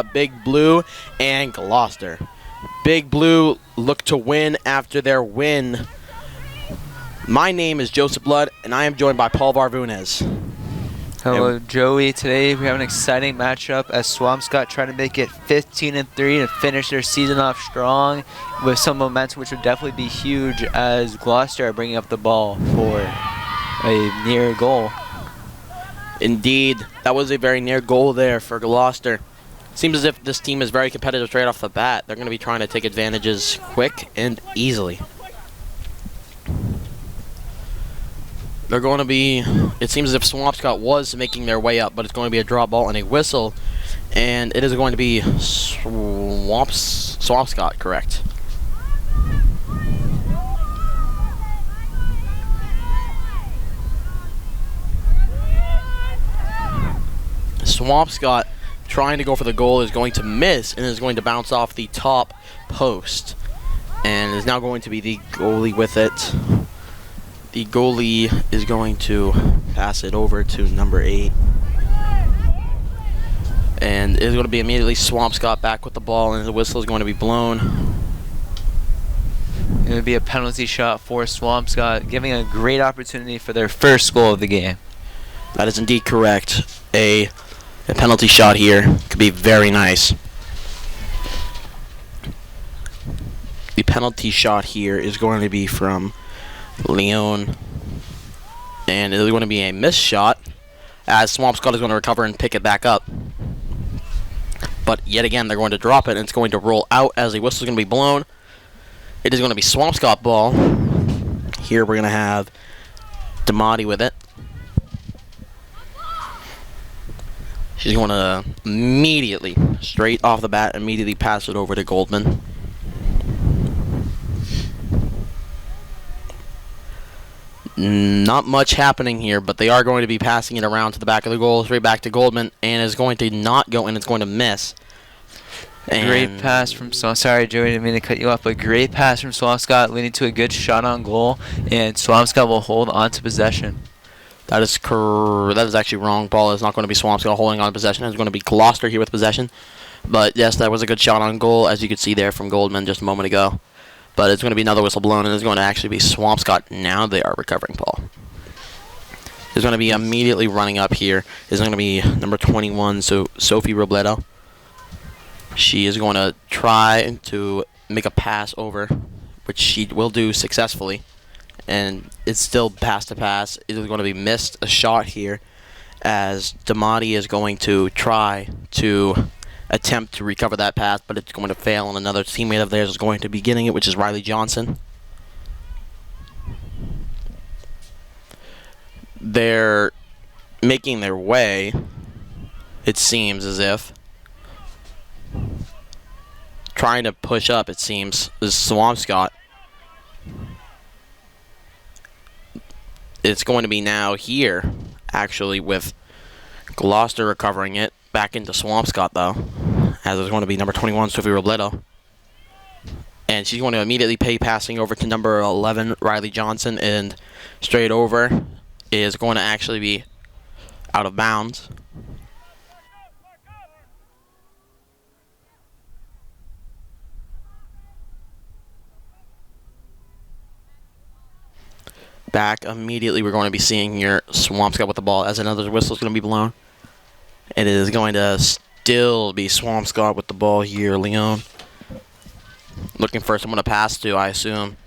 Big Blue and Gloucester. Big Blue look to win after their win. My name is Joseph Blood, and I am joined by Paul Varvunes. Hello, Joey. Today we have an exciting matchup as Swampscott trying to make it 15-3 and finish their season off strong with some momentum, which would definitely be huge as Gloucester are bringing up the ball for a near goal. Indeed, that was a very near goal there for Gloucester. Seems as if this team is very competitive straight off the bat. They're going to be trying to take advantages quick and easily. They're going to be, it seems as if Swampscott was making their way up, but it's going to be a drop ball and a whistle, and it is going to be Swampscott, correct. Swampscott trying to go for the goal is going to miss and is going to bounce off the top post, and is now going to be the goalie with it. The goalie is going to pass it over to number 8. And it's going to be immediately Swampscott back with the ball, and the whistle is going to be blown. It would be a penalty shot for Swampscott, giving a great opportunity for their first goal of the game. That is indeed correct. A penalty shot here could be very nice. The penalty shot here is going to be from Leon, and it is going to be a missed shot as Swampscott is going to recover and pick it back up. But yet again, they're going to drop it, and it's going to roll out as a whistle is going to be blown. It is going to be Swampscott ball. Here we're going to have Damati with it. She's going to immediately, straight off the bat, immediately pass it over to Goldman. Not much happening here, but they are going to be passing it around to the back of the goal, straight back to Goldman, and is going to not go, and it's going to miss. And great pass from sorry, Joey, didn't mean to cut you off, but great pass from Swampscott, leading to a good shot on goal, and Swampscott will hold on to possession. That is actually wrong. Ball is not going to be Swampscott holding on to possession. It's going to be Gloucester here with possession. But yes, that was a good shot on goal, as you could see there from Goldman just a moment ago. But it's going to be another whistle blown, and it's going to actually be Swampscott. Now they are recovering ball. It's going to be immediately running up here. It's going to be number 21, so Sophie Robledo. She is going to try to make a pass over, which she will do successfully. And it's still pass to pass. It is going to be missed a shot here, as Damati is going to try to attempt to recover that pass, but it's going to fail, and another teammate of theirs is going to be getting it, which is Riley Johnson. They're making their way, it seems as if. Trying to push up, it seems, is Swampscott. It's going to be now here, actually, with Gloucester recovering it. Back into Swampscott, though, as it's going to be number 21, Sophie Robledo. And she's going to immediately pay passing over to number 11, Riley Johnson, and straight over is going to actually be out of bounds. Back immediately, we're going to be seeing here Swampscott with the ball as another whistle is going to be blown. It is going to still be Swampscott with the ball here, Leon. Looking for someone to pass to, I assume.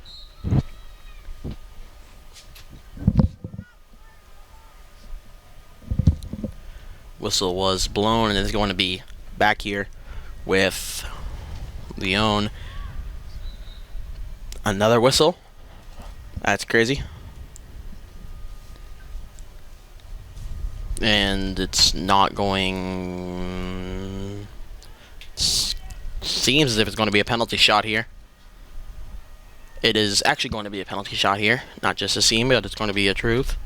Whistle was blown, and it's going to be back here with Leon. Another whistle. That's crazy. And it's not going. Seems as if it's going to be a penalty shot here. It is actually going to be a penalty shot here. Not just a seam, but it's going to be a truth.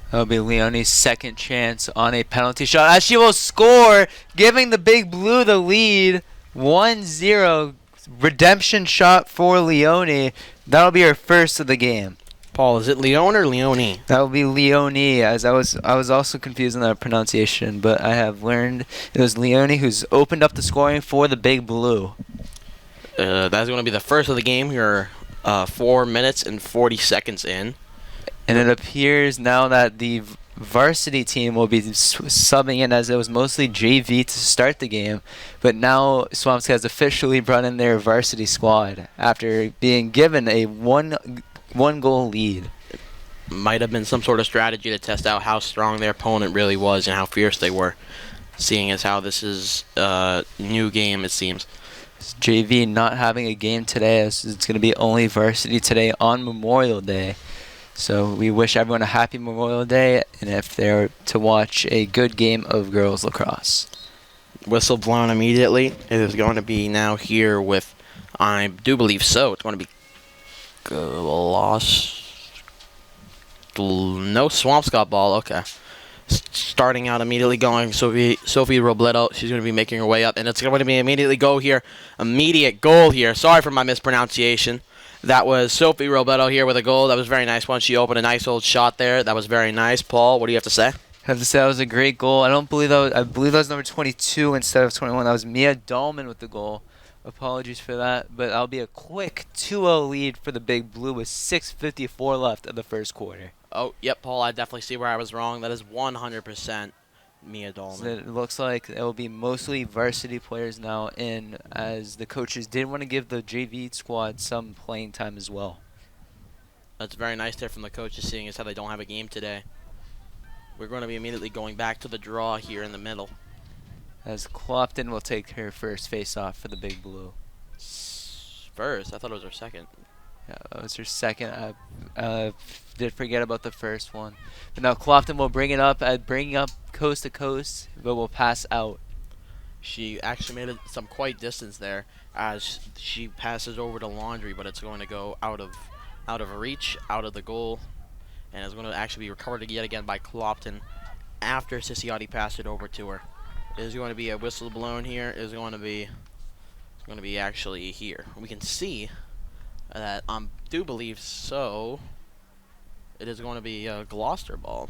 That'll be Leonie's second chance on a penalty shot, as she will score, giving the Big Blue the lead. 1-0 redemption shot for Leonie. That'll be her first of the game. Paul, is it Leone or Leone? That would be Leone, as I was also confused on the pronunciation, but I have learned it was Leone who's opened up the scoring for the Big Blue. That's going to be the first of the game here, 4 minutes and 40 seconds in. And it appears now that the varsity team will be subbing in, as it was mostly JV to start the game, but now Swampscott has officially brought in their varsity squad after being given a one goal lead. Might have been some sort of strategy to test out how strong their opponent really was and how fierce they were, seeing as how this is a new game, it seems. JV not having a game today, as it's going to be only varsity today on Memorial Day. So we wish everyone a happy Memorial Day, and if they're to watch a good game of girls lacrosse. Whistle blown immediately. It is going to be now here with, I do believe so, it's going to be no, Swampscott ball, okay. Starting out immediately going, Sophie Robledo, she's going to be making her way up, and it's going to be immediately go here, immediate goal here. Sorry for my mispronunciation. That was Sophie Robledo here with a goal. That was a very nice one. She opened a nice old shot there. That was very nice. Paul, what do you have to say? I have to say that was a great goal. I believe that was number 22 instead of 21. That was Mia Dahlman with the goal. Apologies for that, but that'll be a quick 2-0 lead for the Big Blue with 6:54 left of the first quarter. Oh, yep, Paul, I definitely see where I was wrong. That is 100% Mia Dahlman. So it looks like it will be mostly varsity players now in, as the coaches did want to give the JV squad some playing time as well. That's very nice there from the coaches, seeing as how they don't have a game today. We're going to be immediately going back to the draw here in the middle. As Clopton will take her first face-off for the Big Blue. First? I thought it was her second. Yeah, that was her second. I did forget about the first one. But now Clopton will bring it up, bringing up coast to coast, but will pass out. She actually made some quite distance there as she passes over to Laundry, but it's going to go out of reach, out of the goal, and it's going to actually be recovered yet again by Clopton after Siciotti passed it over to her. It is going to be a whistle blown here. It is going to be actually here. We can see that I do believe so. It is going to be a Gloucester ball,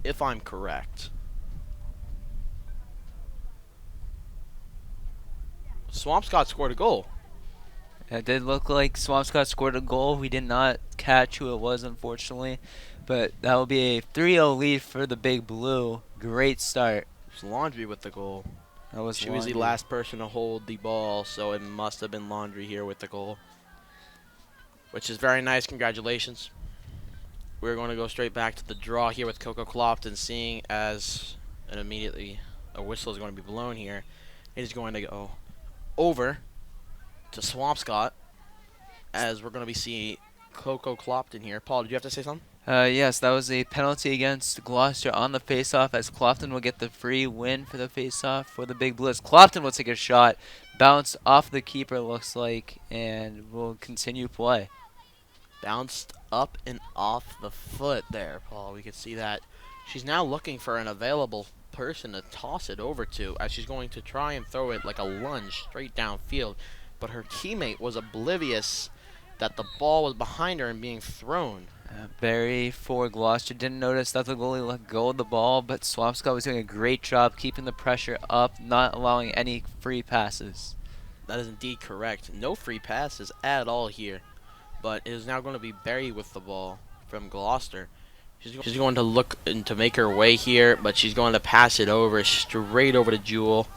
if I'm correct. Swampscott scored a goal. It did look like Swampscott scored a goal. We did not catch who it was, unfortunately. But that will be a 3-0 lead for the Big Blue. Great start. It was Laundry with the goal. She Laundry. was the last person to hold the ball, so it must have been Laundry here with the goal, which is very nice. Congratulations. We're going to go straight back to the draw here with Coco Clopton, seeing as immediately a whistle is going to be blown here. It is going to go over to Swampscott, as we're going to be seeing Coco Clopton here. Paul, did you have to say something? Yes, that was a penalty against Gloucester on the face-off, as Clopton will get the free win for the face-off for the Big Blue. Clopton will take a shot, bounce off the keeper, looks like, and will continue play. Bounced up and off the foot there, Paul. We can see that. She's now looking for an available person to toss it over to, as she's going to try and throw it like a lunge straight downfield, but her teammate was oblivious that the ball was behind her and being thrown. Barry for Gloucester didn't notice that the goalie let go of the ball, but Swampscott was doing a great job keeping the pressure up, not allowing any free passes. That is indeed correct. No free passes at all here, but it is now going to be Barry with the ball from Gloucester. She's going to look to make her way here, but she's going to pass it over straight over to Jewel,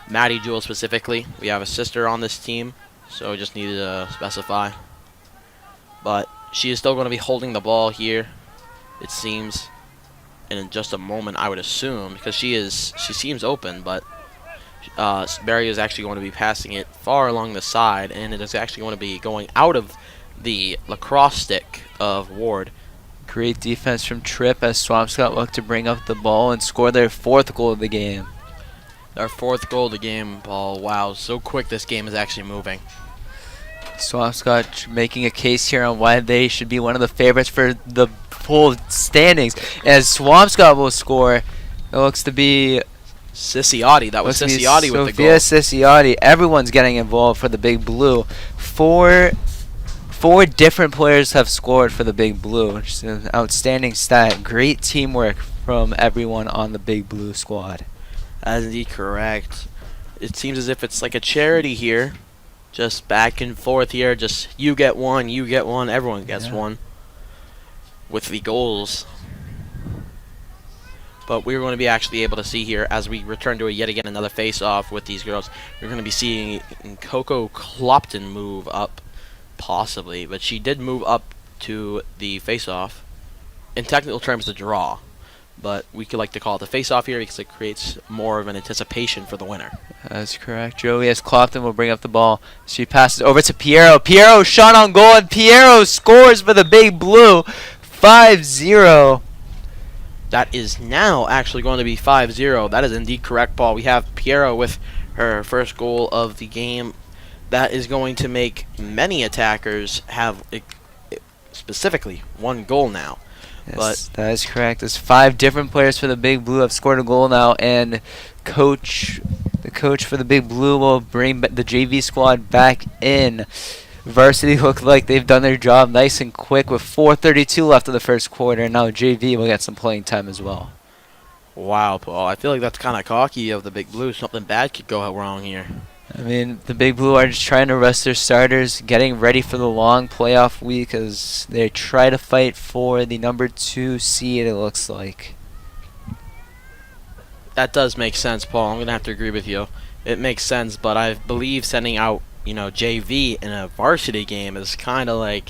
Maddie Jewel specifically. We have a sister on this team, so we just needed to specify. But she is still going to be holding the ball here, it seems, and in just a moment, I would assume, because she seems open, but Barry is actually going to be passing it far along the side, and it is actually going to be going out of the lacrosse stick of Ward. Great defense from Tripp, as Swampscott looked to bring up the ball and score their 4th goal of the game. Our 4th goal of the game, Paul. Wow, so quick this game is actually moving. Swampscott making a case here on why they should be one of the favorites for the full standings. As Swampscott will score, it looks to be Siciotti. That was Siciotti with the goal. Siciotti. Everyone's getting involved for the Big Blue. 4 different players have scored for the Big Blue, which is an outstanding stat. Great teamwork from everyone on the Big Blue squad. That is indeed correct. It seems as if it's like a charity here. Just back and forth here. Just you get one, everyone gets one. With the goals. But we're going to be actually able to see here as we return to yet again another face-off with these girls. We're going to be seeing Coco Clopton move up, possibly. But she did move up to the face-off. In technical terms, the draw. But we could like to call it the face-off here because it creates more of an anticipation for the winner. That's correct. Joey as Clopton will bring up the ball. She passes over to Piero. Piero shot on goal, and Piero scores for the Big Blue. 5-0. That is now actually going to be 5-0. That is indeed correct, Paul. We have Piero with her first goal of the game. That is going to make many attackers have specifically one goal now. Yes, but that is correct. There's 5 different players for the Big Blue have scored a goal now, and the coach for the Big Blue will bring the JV squad back in. Varsity look like they've done their job nice and quick with 4:32 left of the first quarter, and now JV will get some playing time as well. Wow, Paul. I feel like that's kind of cocky of the Big Blue. Something bad could go wrong here. I mean, the Big Blue are just trying to rest their starters, getting ready for the long playoff week as they try to fight for the number 2 seed, it looks like. That does make sense, Paul. I'm going to have to agree with you. It makes sense, but I believe sending out, JV in a varsity game is kind of like...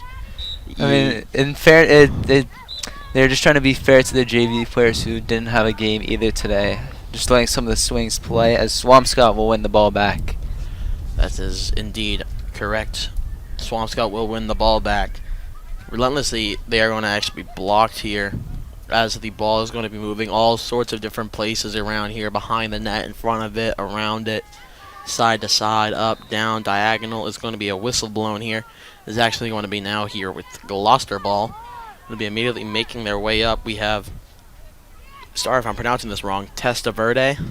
I mean, in fair, they're just trying to be fair to the JV players who didn't have a game either today. Just letting some of the swings play as Swampscott will win the ball back. That is indeed correct. Swampscott will win the ball back. Relentlessly, they are going to actually be blocked here as the ball is going to be moving all sorts of different places around here, behind the net, in front of it, around it, side to side, up, down, diagonal. Is going to be a whistle blown here. Is actually going to be now here with Gloucester ball. Going to be immediately making their way up. We have, sorry if I'm pronouncing this wrong, Testaverde.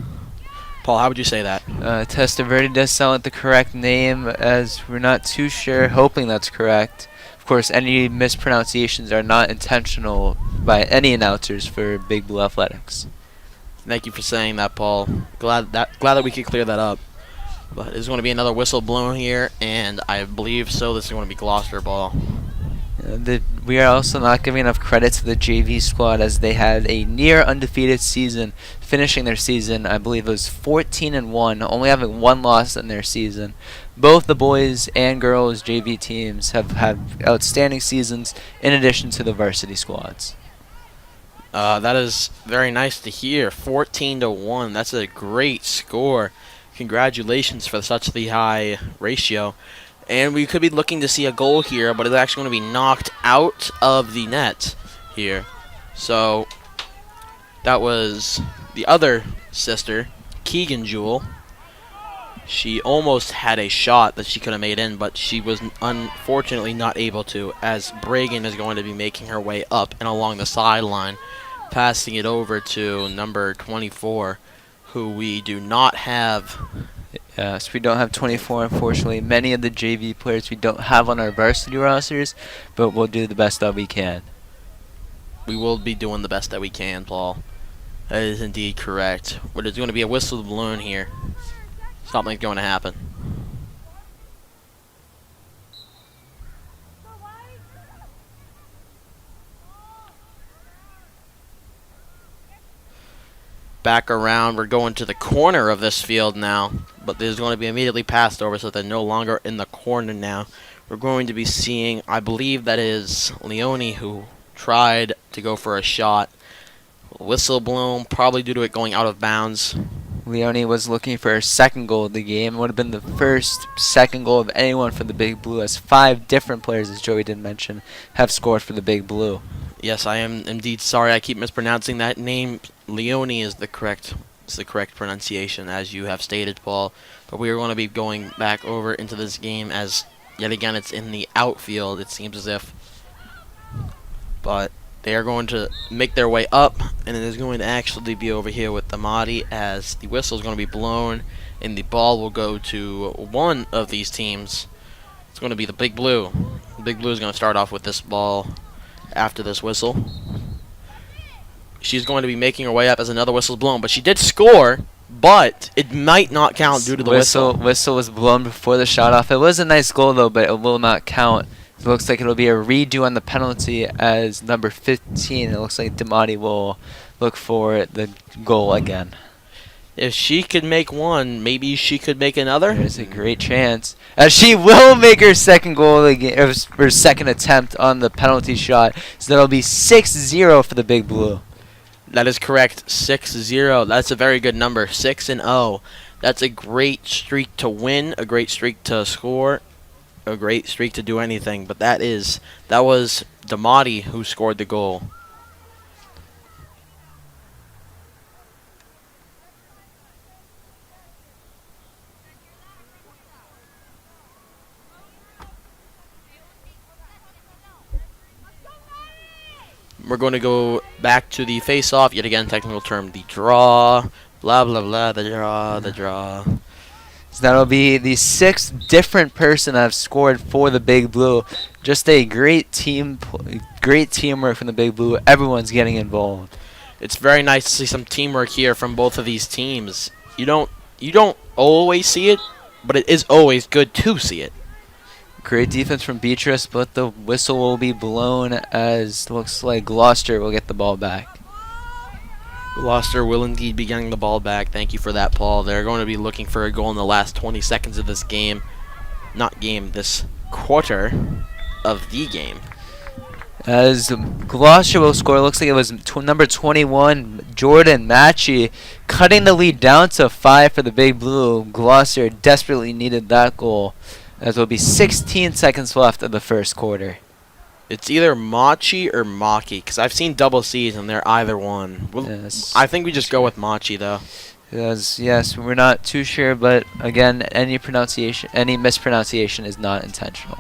Paul, how would you say that? Testaverde does sound like the correct name, as we're not too sure, hoping that's correct. Of course, any mispronunciations are not intentional by any announcers for Big Blue Athletics. Thank you for saying that, Paul. Glad that we could clear that up. But there's going to be another whistle blown here, and I believe so. This is going to be Gloucester ball. We are also not giving enough credit to the JV squad, as they had a near undefeated season, finishing their season, I believe it was 14-1, only having 1 loss in their season. Both the boys and girls JV teams have had outstanding seasons in addition to the varsity squads. That is very nice to hear. 14-1. That's a great score. Congratulations for such the high ratio. And we could be looking to see a goal here, but it's actually going to be knocked out of the net here. So that was the other sister, Keegan Jewel. She almost had a shot that she could have made in, but she was unfortunately not able to, as Bragan is going to be making her way up and along the sideline, passing it over to number 24, who we do not have. Yes, we don't have 24, unfortunately. Many of the JV players we don't have on our varsity rosters, but we'll do the best that we can. We will be doing the best that we can, Paul. That is indeed correct. But there's going to be a whistle blown here. Something's going to happen. Back around, we're going to the corner of this field now, but there's going to be immediately passed over, so they're no longer in the corner now. We're going to be seeing, I believe that is Leone, who tried to go for a shot. Whistle blown, probably due to it going out of bounds. Leone was looking for her 2nd goal of the game. It would have been the second goal of anyone for the Big Blue, as 5 different players, as Joey did mention, have scored for the Big Blue. Yes, I am indeed sorry. I keep mispronouncing that name. Leone is the correct pronunciation, as you have stated, Paul. But we are going to be going back over into this game, as yet again it's in the outfield, it seems as if. But they are going to make their way up, and it is going to actually be over here with the Mahdi, as the whistle is going to be blown, and the ball will go to one of these teams. It's going to be the Big Blue. The Big Blue is going to start off with this ball after this whistle. She's going to be making her way up as another whistle is blown, but she did score, but it might not count due to the whistle. Whistle was blown before the shot off. It was a nice goal, though, but it will not count. It looks like it'll be a redo on the penalty as number 15. It looks like Damati will look for the goal again. If she could make one, maybe she could make another. There's a great chance. As she will make her second goal again, her second attempt on the penalty shot. So that'll be 6-0 for the Big Blue. That is correct. 6-0. That's a very good number. 6-0. That's a great streak to win, a great streak to score, a great streak to do anything. But that was Damati who scored the goal. We're going to go back to the face-off. Yet again, technical term, the draw. Blah, blah, blah, the draw. So that'll be the 6th different person that have scored for the Big Blue. Just a great teamwork from the Big Blue. Everyone's getting involved. It's very nice to see some teamwork here from both of these teams. You don't always see it, but it is always good to see it. Great defense from Beatrice, but the whistle will be blown as looks like Gloucester will get the ball back. Gloucester will indeed be getting the ball back. Thank you for that, Paul. They're going to be looking for a goal in the last 20 seconds of this game. This quarter of the game. As Gloucester will score, looks like it was number 21, Jordan Matchy, cutting the lead down to 5 for the Big Blue. Gloucester desperately needed that goal, as there will be 16 seconds left of the first quarter. It's either Machi or Maki, because I've seen double C's and they're either one. Yes. I think we just go with Machi, though. Yes, we're not too sure, but again, any mispronunciation is not intentional.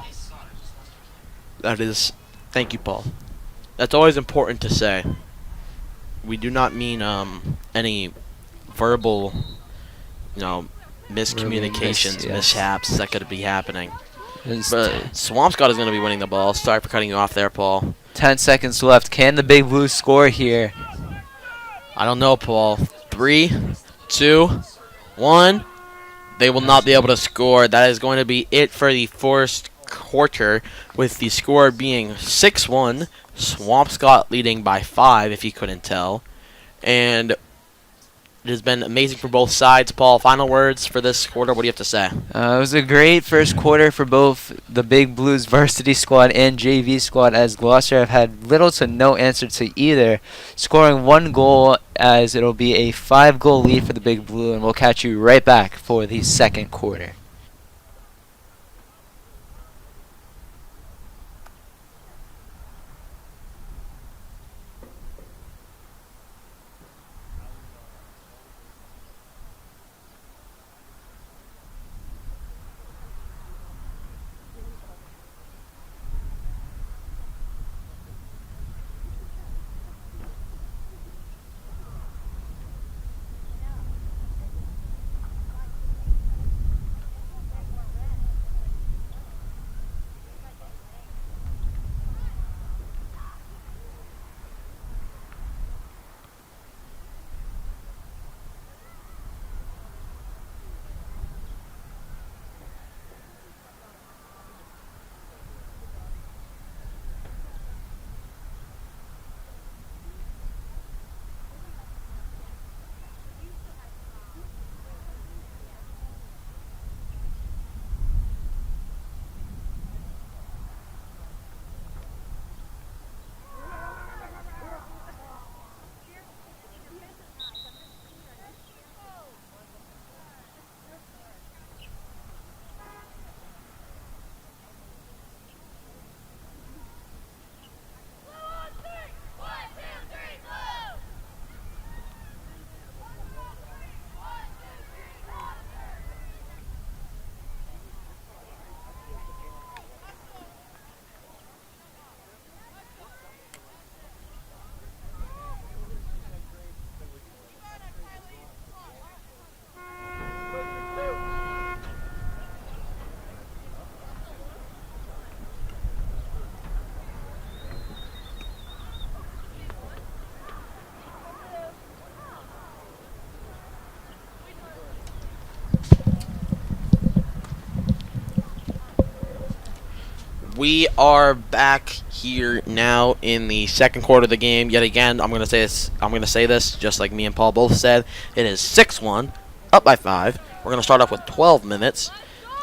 That is, thank you, Paul. That's always important to say. We do not mean any verbal, miscommunications, mishaps that could be happening. But Swampscott is going to be winning the ball. Sorry for cutting you off there, Paul. 10 seconds left. Can the Big Blue score here? I don't know, Paul. 3, 2, 1. They will not be able to score. That is going to be it for the first quarter, with the score being 6-1. Swampscott leading by 5, if you couldn't tell. And it has been amazing for both sides. Paul, final words for this quarter. What do you have to say? It was a great first quarter for both the Big Blues varsity squad and JV squad, as Gloucester have had little to no answer to either, scoring 1 goal, as it'll be a 5-goal lead for the Big Blue, and we'll catch you right back for the second quarter. We are back here now in the second quarter of the game. Yet again, I'm gonna say this just like me and Paul both said. It is 6-1, up by 5. We're gonna start off with 12 minutes,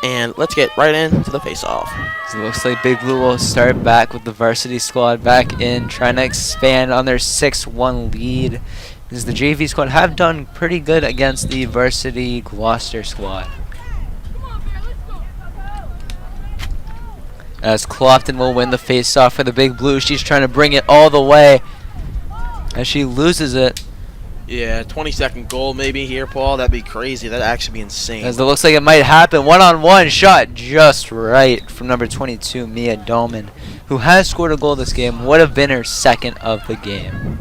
and let's get right into the face-off. So it looks like Big Blue will start back with the varsity squad back in, trying to expand on their 6-1 lead. As the JV squad have done pretty good against the varsity Gloucester squad. As Clopton will win the face-off for the Big Blue. She's trying to bring it all the way as she loses it. Yeah, 20-second goal maybe here, Paul. That'd be crazy. That'd actually be insane. As it looks like it might happen. One-on-one shot just right from number 22, Mia Dolman, who has scored a goal this game. Would have been her second of the game.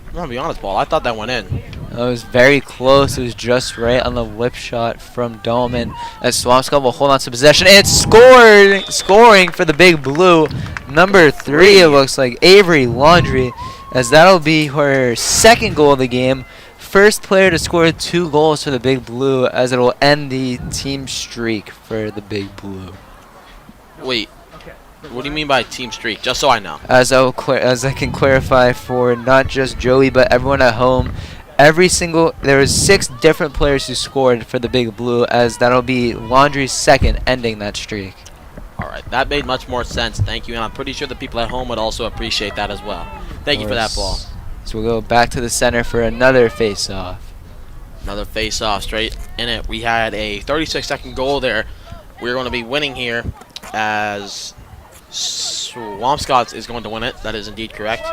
I'm going to be honest, Paul. I thought that went in. It was very close. It was just right on the whip shot from Dolman. As Swampscott will hold on to possession. It's scoring for the Big Blue. Number 3, it looks like, Avery Laundrie. As that'll be her second goal of the game. First player to score 2 goals for the Big Blue, as it will end the team streak for the Big Blue. Wait. What do you mean by team streak? Just so I know. As I can clarify for not just Joey, but everyone at home. There was 6 different players who scored for the Big Blue, as that'll be Laundrie's second, ending that streak. All right, that made much more sense. Thank you, and I'm pretty sure the people at home would also appreciate that as well. Thank you for that, Paul. So we'll go back to the center for another face-off. Another face-off straight in it. We had a 36-second goal there. We're going to be winning here, as Swampscott is going to win it. That is indeed correct.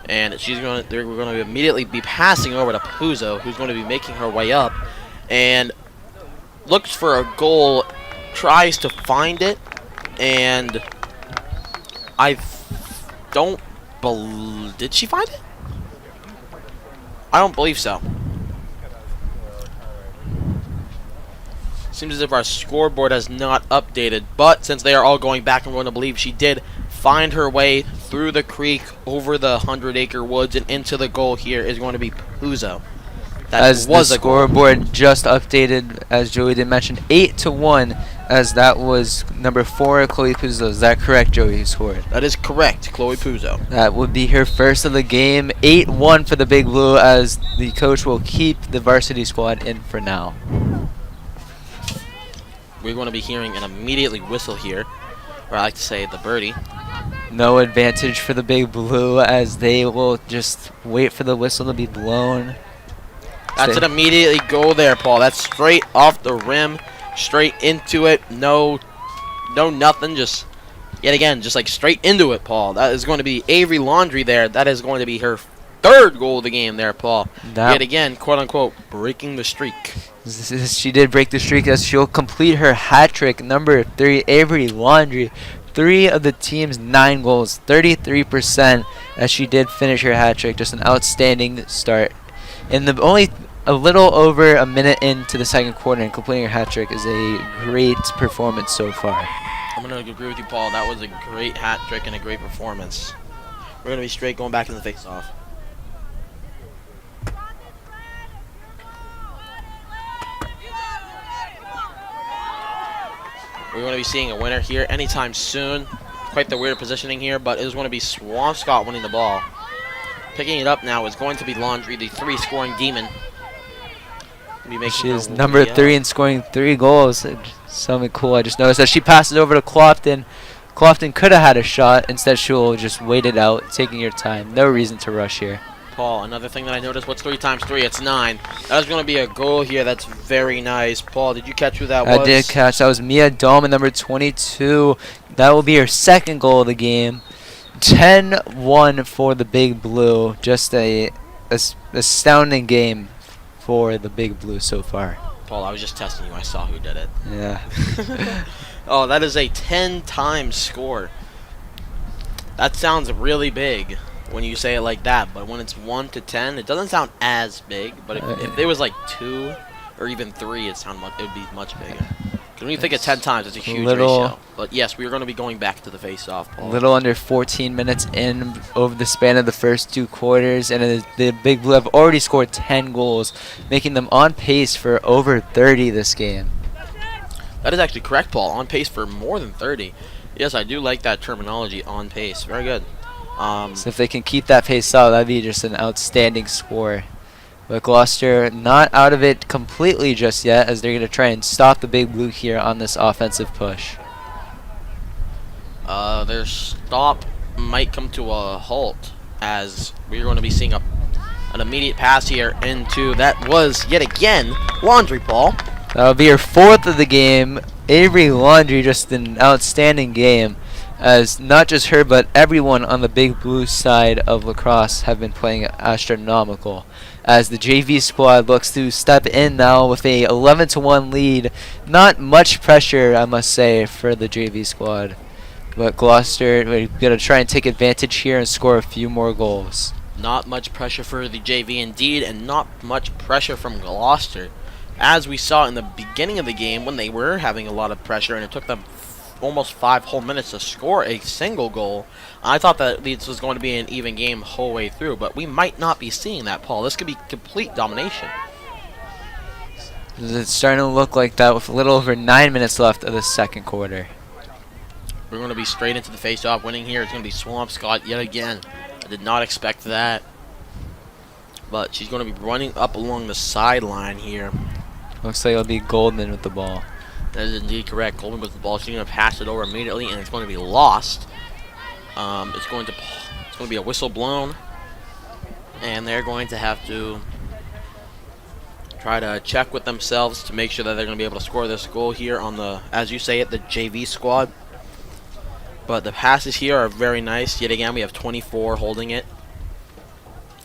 And we're going to immediately be passing over to Puzo, who's going to be making her way up, and looks for a goal, tries to find it, and did she find it? I don't believe so. Seems as if our scoreboard has not updated, but since they are all going back, I'm going to believe she did find her way through the creek, over the 100-acre woods, and into the goal. Here is going to be Puzo. As the scoreboard just updated, as Joey did mention, 8-1, as that was number 4, Chloe Puzo. Is that correct, Joey, who scored? That is correct, Chloe Puzo. That would be her first of the game. 8-1 for the Big Blue, as the coach will keep the varsity squad in for now. We're going to be hearing an immediately whistle here, or I like to say the birdie. No advantage for the Big Blue, as they will just wait for the whistle to be blown. That's an immediately goal there, Paul. That's straight off the rim, straight into it. No nothing. Just yet again, just like straight into it, Paul. That is going to be Avery Laundrie there. That is going to be her 3rd goal of the game there, Paul. Yet again, quote unquote, breaking the streak. She did break the streak, as she'll complete her hat trick. Number 3, Avery Laundrie. 3 of the team's 9 goals, 33%, as she did finish her hat trick. Just an outstanding start. And only a little over a minute into the second quarter, and completing her hat trick is a great performance so far. I'm going to agree with you, Paul. That was a great hat trick and a great performance. We're going to be straight going back in the face-off. We're going to be seeing a winner here anytime soon. Quite the weird positioning here, but it is going to be Swampscott winning the ball. Picking it up now is going to be Laundrie, the 3-scoring demon. She is number 3 and scoring 3 goals. Something cool I just noticed, as she passes over to Clopton. Clopton could have had a shot. Instead, she will just wait it out, taking her time. No reason to rush here. Paul, another thing that I noticed, what's 3 times 3? It's 9. That is going to be a goal here. That's very nice. Paul, did you catch who that was? I did catch. That was Mia Dolman, number 22. That will be her 2nd goal of the game. 10-1 for the Big Blue. Just a astounding game for the Big Blue so far. Paul, I was just testing you. I saw who did it. Yeah. Oh, that is a 10-time score. That sounds really big when you say it like that, but when it's 1 to 10, it doesn't sound as big. But if it was like 2 or even 3, it would be much bigger. Because when you think of 10 times, it's a huge ratio. But yes, we are going to be going back to the face-off, Paul. A little under 14 minutes in over the span of the first 2 quarters, and the Big Blue have already scored 10 goals, making them on pace for over 30 this game. That is actually correct, Paul. On pace for more than 30. Yes, I do like that terminology, on pace. Very good. So if they can keep that pace up, that'd be just an outstanding score. But Gloucester not out of it completely just yet, as they're going to try and stop the Big Blue here on this offensive push. Their stop might come to a halt, as we're going to be seeing an immediate pass here into, that was yet again Laundry Ball. That'll be her 4th of the game. Avery Laundry, just an outstanding game, as not just her but everyone on the Big Blue side of Lacrosse have been playing astronomical, as the JV squad looks to step in now with a 11-1 lead. Not much pressure, I must say, for the JV squad, but Gloucester, we're going to try and take advantage here and score a few more goals. Not much pressure for the JV indeed, and not much pressure from Gloucester, as we saw in the beginning of the game when they were having a lot of pressure and it took them almost 5 whole minutes to score a single goal. I thought that this was going to be an even game the whole way through, but we might not be seeing that, Paul. This could be complete domination. It's starting to look like that with a little over 9 minutes left of the second quarter. We're going to be straight into the face-off. Winning here. It's going to be Swampscott yet again. I did not expect that. But she's going to be running up along the sideline here. Looks like it'll be Goldman with the ball. That is indeed correct. Goldman with the ball. She's going to pass it over immediately, and it's going to be lost. It's going to be a whistle blown, and they're going to have to try to check with themselves to make sure that they're going to be able to score this goal here on the, as you say it, the JV squad. But the passes here are very nice. Yet again, we have 24 holding it.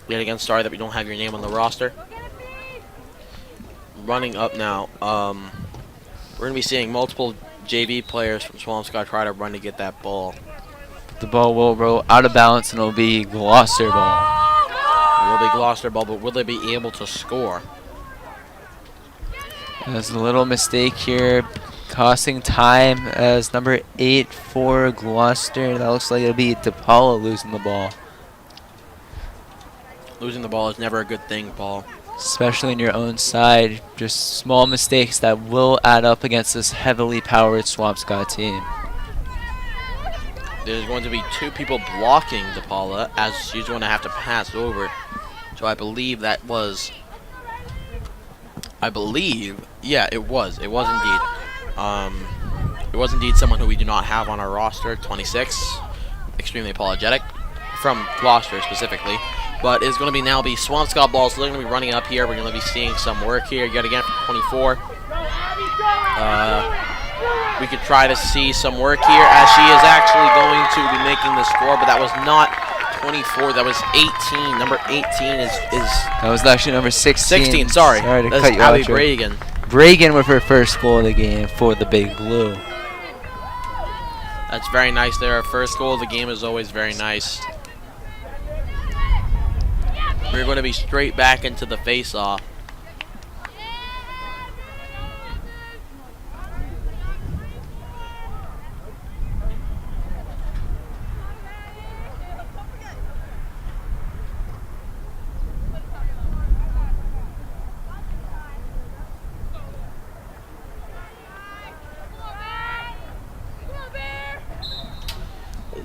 Yet again, sorry that we don't have your name on the roster. Running up now. We're going to be seeing multiple JV players from Swampscott try to run to get that ball. The ball will roll out of bounds and it'll be Gloucester ball. It will be Gloucester ball, but will they be able to score? There's a little mistake here, costing time, as number 8 for Gloucester. That looks like it'll be DePaula losing the ball. Losing the ball is never a good thing, Paul. Especially in your own side. Just small mistakes that will add up against this heavily powered Swampscott team. There's going to be 2 people blocking DePaula, as she's going to have to pass over. So I believe that was... yeah, it was. It was indeed. It was indeed someone who we do not have on our roster, 26. Extremely apologetic. From Gloucester specifically. But it's going to be now be Swampscott balls. So they're going to be running up here. We're going to be seeing some work here yet again from 24. We could try to see some work here, as she is actually going to be making the score, but that was not 24. That was 18. Number 18 is that was actually number 16. 16. Sorry to that's cut you Abby out. Bragan. Bragan with her first goal of the game for the Big Blue. That's very nice there. Our first goal of the game is always very nice. We're going to be straight back into the face-off.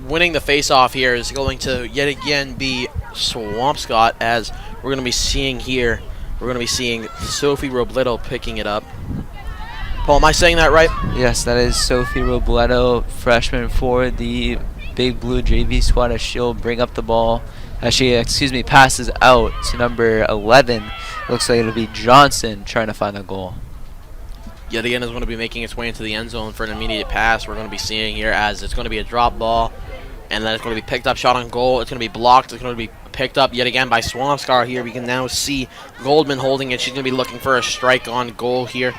Winning the face-off here is going to yet again be Swampscott, as we're going to be seeing here. We're going to be seeing Sophie Robledo picking it up. Paul, am I saying that right? Yes, that is Sophie Robledo, freshman for the Big Blue JV squad, as she'll bring up the ball. As she, passes out to number 11. Looks like it'll be Johnson trying to find a goal. Yet again is going to be making its way into the end zone for an immediate pass. We're going to be seeing here, as it's going to be a drop ball. And then it's going to be picked up, shot on goal. It's going to be blocked. It's going to be picked up yet again by Swampscott here. We can now see Goldman holding it. She's going to be looking for a strike on goal here.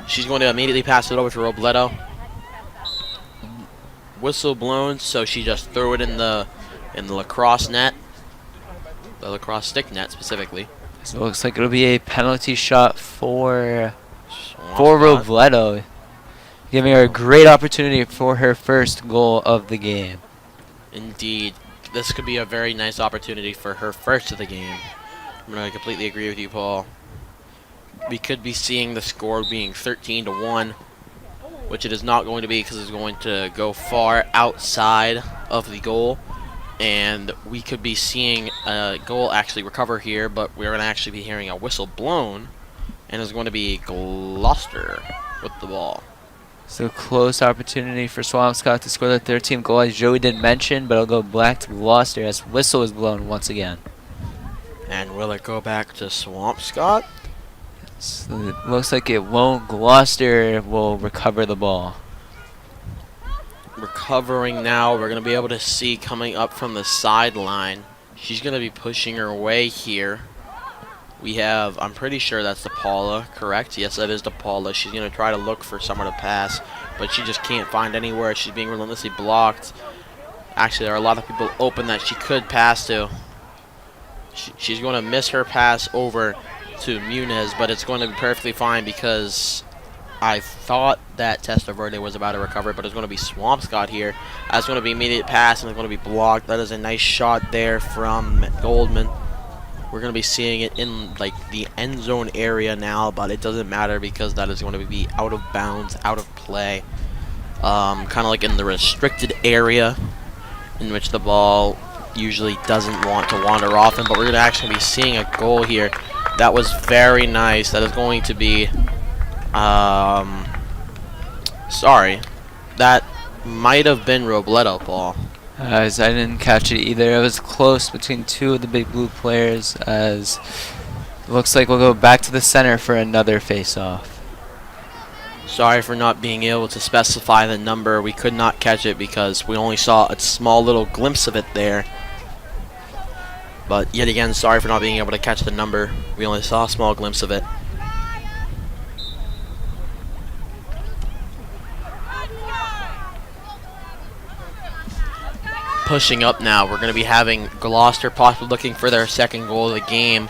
She's going to immediately pass it over to Robledo. Whistle blown, so she just threw it in the lacrosse net. The lacrosse stick net specifically. So it looks like it'll be a penalty shot for Robledo, giving her a great opportunity for her first goal of the game. Indeed. This could be a very nice opportunity for her first of the game. I'm going to completely agree with you, Paul. We could be seeing the score being 13-1. which it is not going to be because it's going to go far outside of the goal. And we could be seeing a goal actually recover here, but we're going to actually be hearing a whistle blown, and it's going to be Gloucester with the ball. So close opportunity for Swampscott to score the third team goal, as Joey did mention, but it'll go back to Gloucester as whistle is blown once again. And will it go back to Swampscott? So it looks like it won't. Gloucester will recover the ball. Recovering now, we're going to be able to see coming up from the sideline. She's going to be pushing her way here. We have, I'm pretty sure that's DePaula, correct? Yes, that is DePaula. She's going to try to look for someone to pass, but she just can't find anywhere. She's being relentlessly blocked. Actually, there are a lot of people open that she could pass to. She's going to miss her pass over to Muniz, but it's going to be perfectly fine because I thought that Testaverde was about to recover, but it's going to be Swampscott here. That's going to be immediate pass, and it's going to be blocked. That is a nice shot there from Goldman. We're going to be seeing it in like the end zone area now, but it doesn't matter because that is going to be out of bounds, out of play. Kind of like in the restricted area in which the ball usually doesn't want to wander off in, but we're going to actually be seeing a goal here. That was very nice. That is going to be, sorry, that might have been Robledo, Paul. As I didn't catch it either. It was close between two of the big blue players, as it looks like we'll go back to the center for another face-off. Sorry for not being able to specify the number. We could not catch it because we only saw a small little glimpse of it there. But yet again, sorry for not being able to catch the number. We only saw a small glimpse of it. Pushing up now, we're going to be having Gloucester possibly looking for their second goal of the game.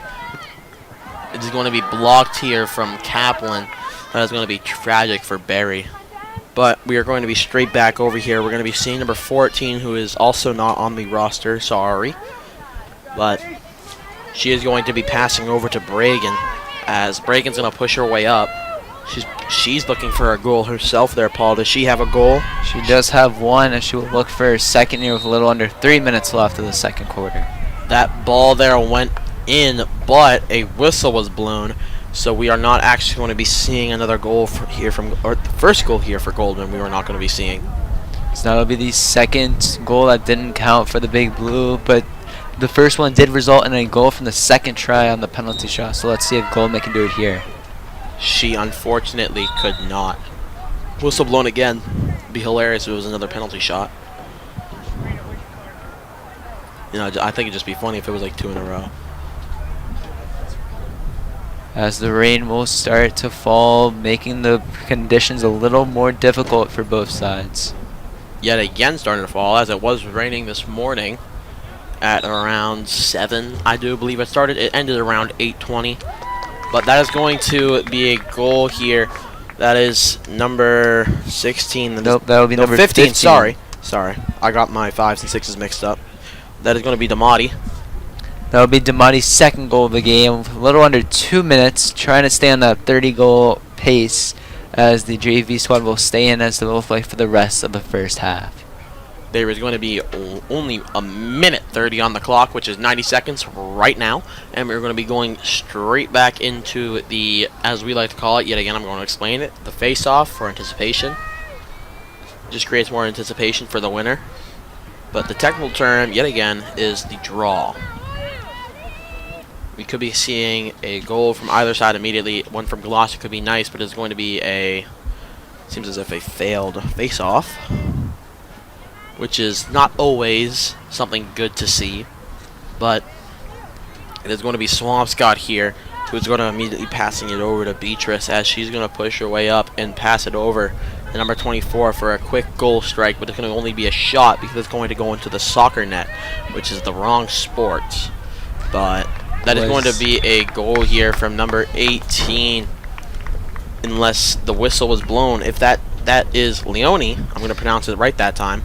It is going to be blocked here from Kaplan. That is going to be tragic for Barry. But we are going to be straight back over here. We're going to be seeing number 14, who is also not on the roster, sorry. But she is going to be passing over to Bragan, as Bragan's going to push her way up. She's looking for a goal herself there, Paul. Does she have a goal? She does have one, and she will look for her second here with a little under 3 minutes left of the second quarter. That ball there went in, but a whistle was blown, so we are not actually going to be seeing another goal or the first goal here for Goldman. We are not going to be seeing. So that'll be the second goal that didn't count for the big blue, but the first one did result in a goal from the second try on the penalty shot. So let's see if Goldman can do it here. She unfortunately could not. Whistle blown again. It'd be hilarious if it was another penalty shot. You know, I think it'd just be funny if it was like 2 in a row. As the rain will start to fall, making the conditions a little more difficult for both sides. Yet again starting to fall, as it was raining this morning at around 7, I do believe it started. It ended around 8:20. But that is going to be a goal here. That is number 16. Nope, that will be number 15. Sorry. I got my 5s and 6s mixed up. That is going to be Damati. That will be Damati's second goal of the game. A little under 2 minutes, trying to stay on that 30-goal pace as the JV squad will stay in as they will play for the rest of the first half. There is going to be only a minute 30 on the clock, which is 90 seconds right now. And we're going to be going straight back into the, as we like to call it, yet again I'm going to explain it, the face-off for anticipation. Just creates more anticipation for the winner. But the technical term, yet again, is the draw. We could be seeing a goal from either side immediately. One from Gloucester could be nice, but it's going to be a, seems as if a failed face-off, which is not always something good to see. But it is going to be Swampscott here, who's going to immediately passing it over to Beatrice, as she's going to push her way up and pass it over to number 24 for a quick goal strike, but it's going to only be a shot because it's going to go into the soccer net, which is the wrong sport. But that is going to be a goal here from number 18, unless the whistle was blown. If that is Leone, I'm going to pronounce it right that time.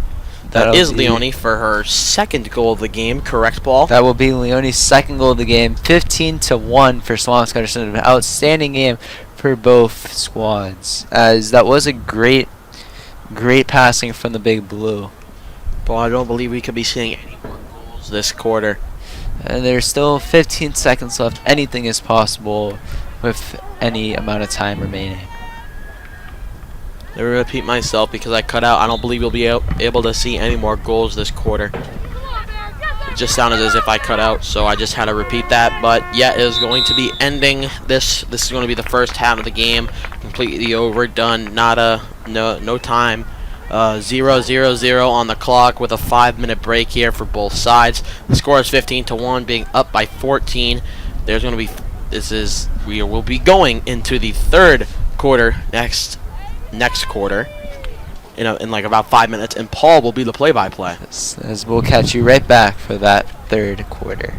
That is Leone for her second goal of the game, correct, Paul? That will be Leone's second goal of the game. 15-1 for Swampscott. An outstanding game for both squads, as that was a great Great passing from the Big Blue. But I don't believe we could be seeing any more goals this quarter. And there's still 15 seconds left. Anything is possible with any amount of time remaining. Let me repeat myself because I cut out. I don't believe we'll be able to see any more goals this quarter. It just sounded as if I cut out, so I just had to repeat that. But yeah, it is going to be ending this. This is going to be the first half of the game, completely over, done. No time. 0-0-0 on the clock with a 5-minute break here for both sides. The score is 15-1, being up by 14. There's going to be. We will be going into the third quarter next quarter. In like about 5 minutes, and Paul will be the play-by-play. As we'll catch you right back for that third quarter.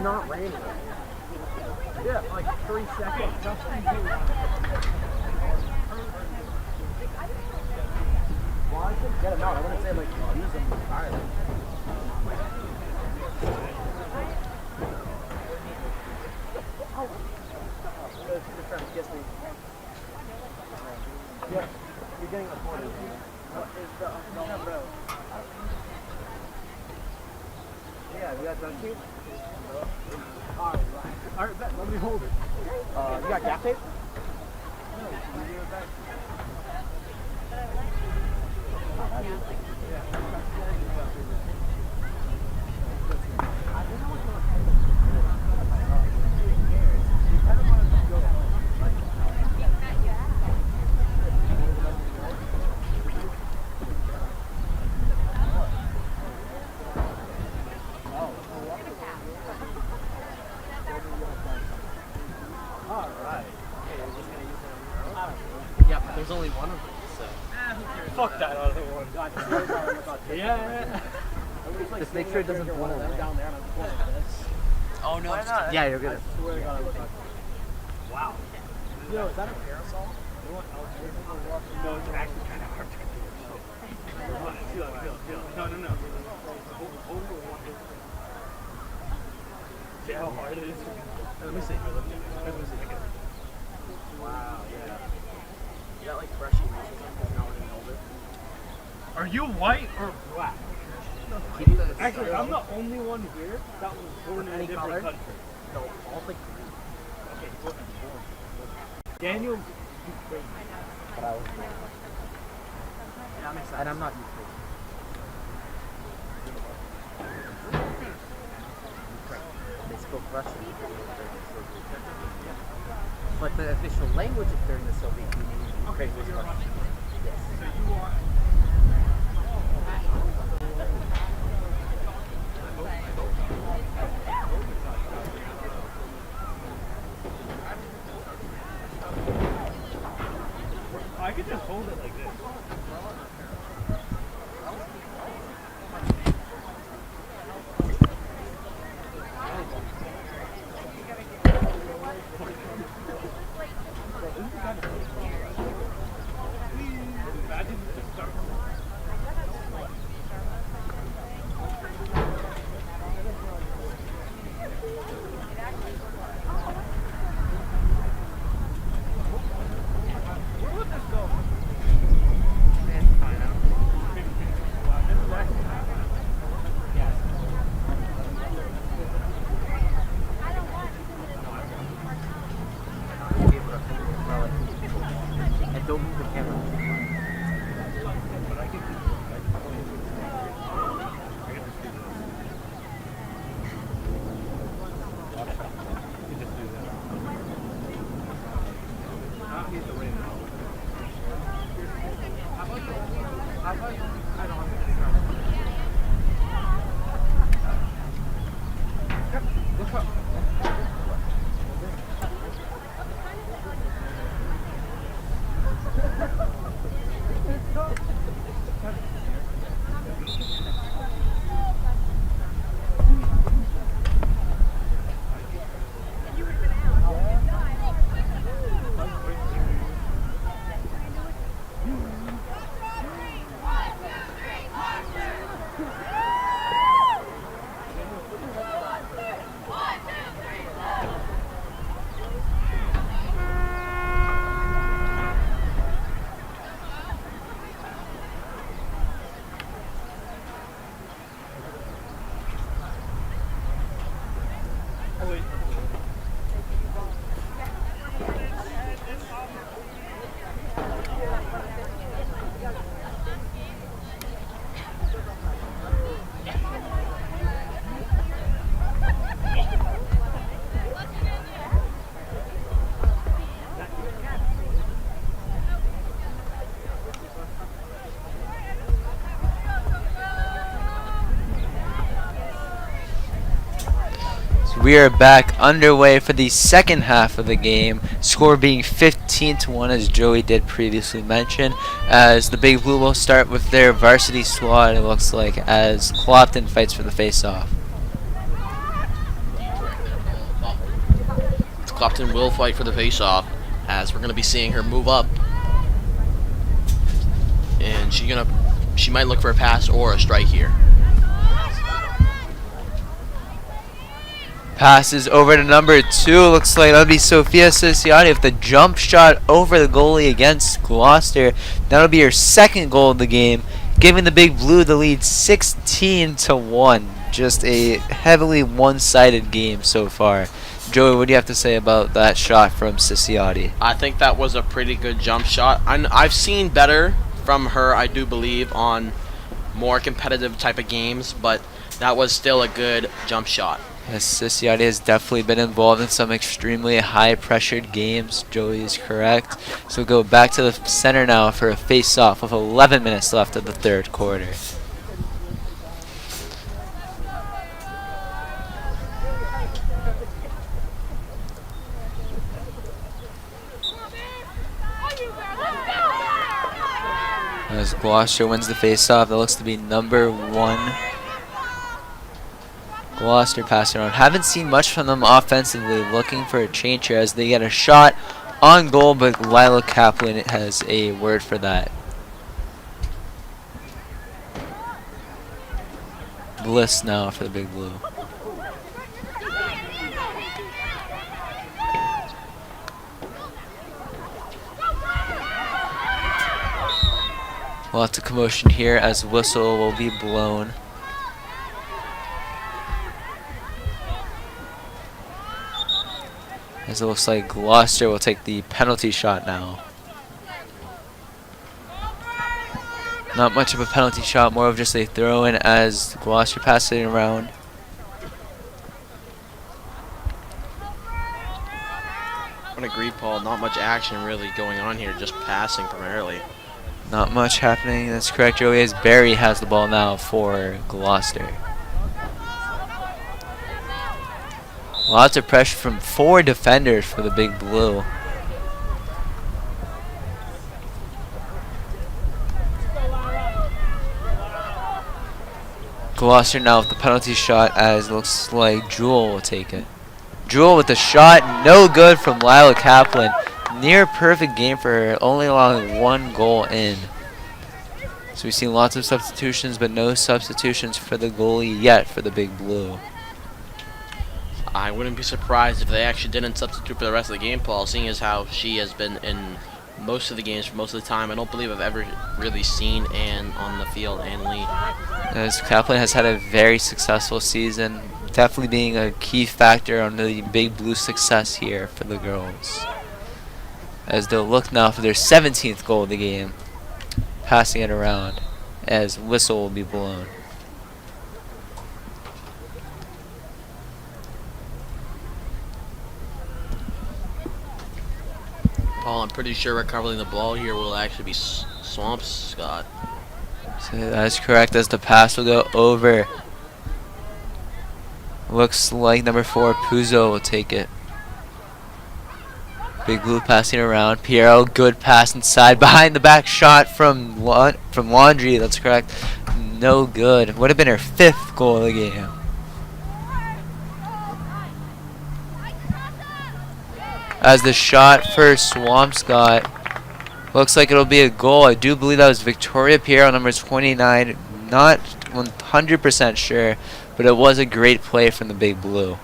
Not raining. Yeah, like 3 seconds. Well, I could get him out. I wouldn't say like use him entirely. You're trying to kiss me. Yeah, you're getting recorded. What is the number? Yeah, you guys done too? Alright, bet. Let me hold it. You got gaff tape? No, can you give it back? Yeah, but there's only one of them, so. Fuck that other one. Yeah. Just make sure it doesn't blow away. Down there and I'm pulling this. Oh no. Yeah, you're good. I swear to God, I look like. Wow. Yo, is that a parasol? No, it's actually kind of hard to do. No. See how hard it is? Let me see. Wow, yeah. You got like fresh emotions. Are you white or black? Actually, I'm the only one here that was born in a different country. No, all like green. Okay, he wasn't born. Daniel's Ukrainian. But I was born. Yeah, I'm excited. And I'm not Ukrainian. They spoke Russian during the Soviet Union. But the official language during the Soviet Union was Russian. Yes. So you are. I could just hold it like this. We are back underway for the second half of the game. Score being 15-1, as Joey did previously mention. As the Big Blue will start with their varsity squad, it looks like, as Clopton fights for the face-off. Clopton will fight for the face-off, as we're going to be seeing her move up. And she might look for a pass or a strike here. Passes over to number 2. Looks like that'll be Sophia Ciciotti with the jump shot over the goalie against Gloucester. That'll be her second goal of the game, giving the Big Blue the lead 16-1. Just a heavily one-sided game so far. Joey, what do you have to say about that shot from Ciciotti? I think that was a pretty good jump shot. I've seen better from her, I do believe, on more competitive type of games, but that was still a good jump shot. Yes, Ciciotti has definitely been involved in some extremely high-pressured games. Joey is correct. So we'll go back to the center now for a face-off with 11 minutes left of the third quarter. As Gloucester wins the face-off, that looks to be number 1. Gloucester passing around. Haven't seen much from them offensively. Looking for a change here as they get a shot on goal, but Lila Kaplan has a word for that. Bliss now for the Big Blue. Lots of commotion here as whistle will be blown. As it looks like Gloucester will take the penalty shot now. Not much of a penalty shot, more of just a throw-in as Gloucester passes it around. I would agree, Paul. Not much action really going on here, just passing primarily. Not much happening, that's correct, Joey, as Barry has the ball now for Gloucester. Lots of pressure from 4 defenders for the Big Blue. Gloucester now with the penalty shot, as it looks like Jewel will take it. Jewel with the shot, no good from Lila Kaplan. Near perfect game for her, only allowing 1 goal in. So we've seen lots of substitutions, but no substitutions for the goalie yet for the Big Blue. I wouldn't be surprised if they actually didn't substitute for the rest of the game, Paul, seeing as how she has been in most of the games for most of the time. I don't believe I've ever really seen Ann on the field, Ann Lee. As Kaplan has had a very successful season, definitely being a key factor on the Big Blue success here for the girls. As they'll look now for their 17th goal of the game, passing it around as whistle will be blown. Paul, I'm pretty sure recovering the ball here will actually be Swampscott. So that's correct, as the pass will go over. Looks like number 4, Puzo, will take it. Big Blue passing around. Piero, good pass inside. Behind the back shot from Laundry, that's correct. No good. Would have been her 5th goal of the game. As the shot for Swampscott, looks like it'll be a goal. I do believe that was Victoria Piero, number 29. Not 100% sure, but it was a great play from the Big Blue.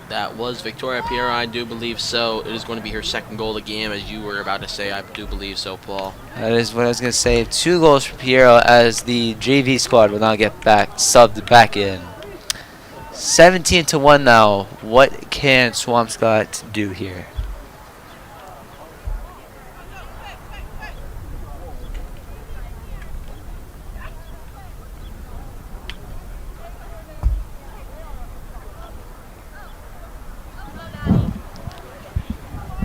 That was Victoria Piero, I do believe so. It is going to be her 2nd goal of the game, as you were about to say. I do believe so, Paul. That is what I was going to say. 2 goals for Piero, as the JV squad will now get subbed back in. 17-1 now. What can Swampscott do here?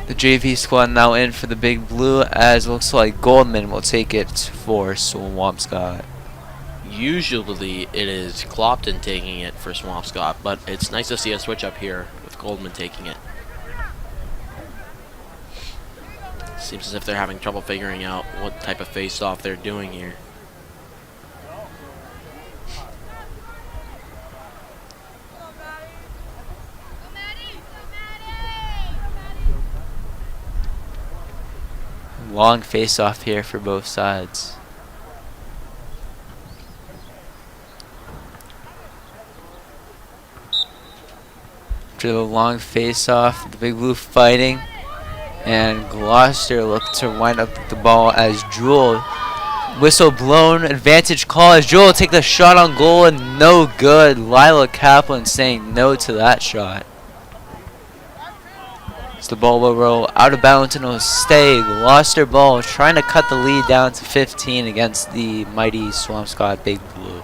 The JV squad now in for the Big Blue, as it looks like Goldman will take it for Swampscott. Usually it is Clopton taking it for Swampscott, but it's nice to see a switch up here with Goldman taking it. Seems as if they're having trouble figuring out what type of face-off they're doing here. Long face-off here for both sides. After the long face-off, the Big Blue fighting, and Gloucester look to wind up the ball as Jewel, whistle blown, advantage call as Jewel will take the shot on goal and no good. Lila Kaplan saying no to that shot. So the ball will roll out of bounds and it'll stay. Gloucester ball trying to cut the lead down to 15 against the mighty Swampscott Big Blue.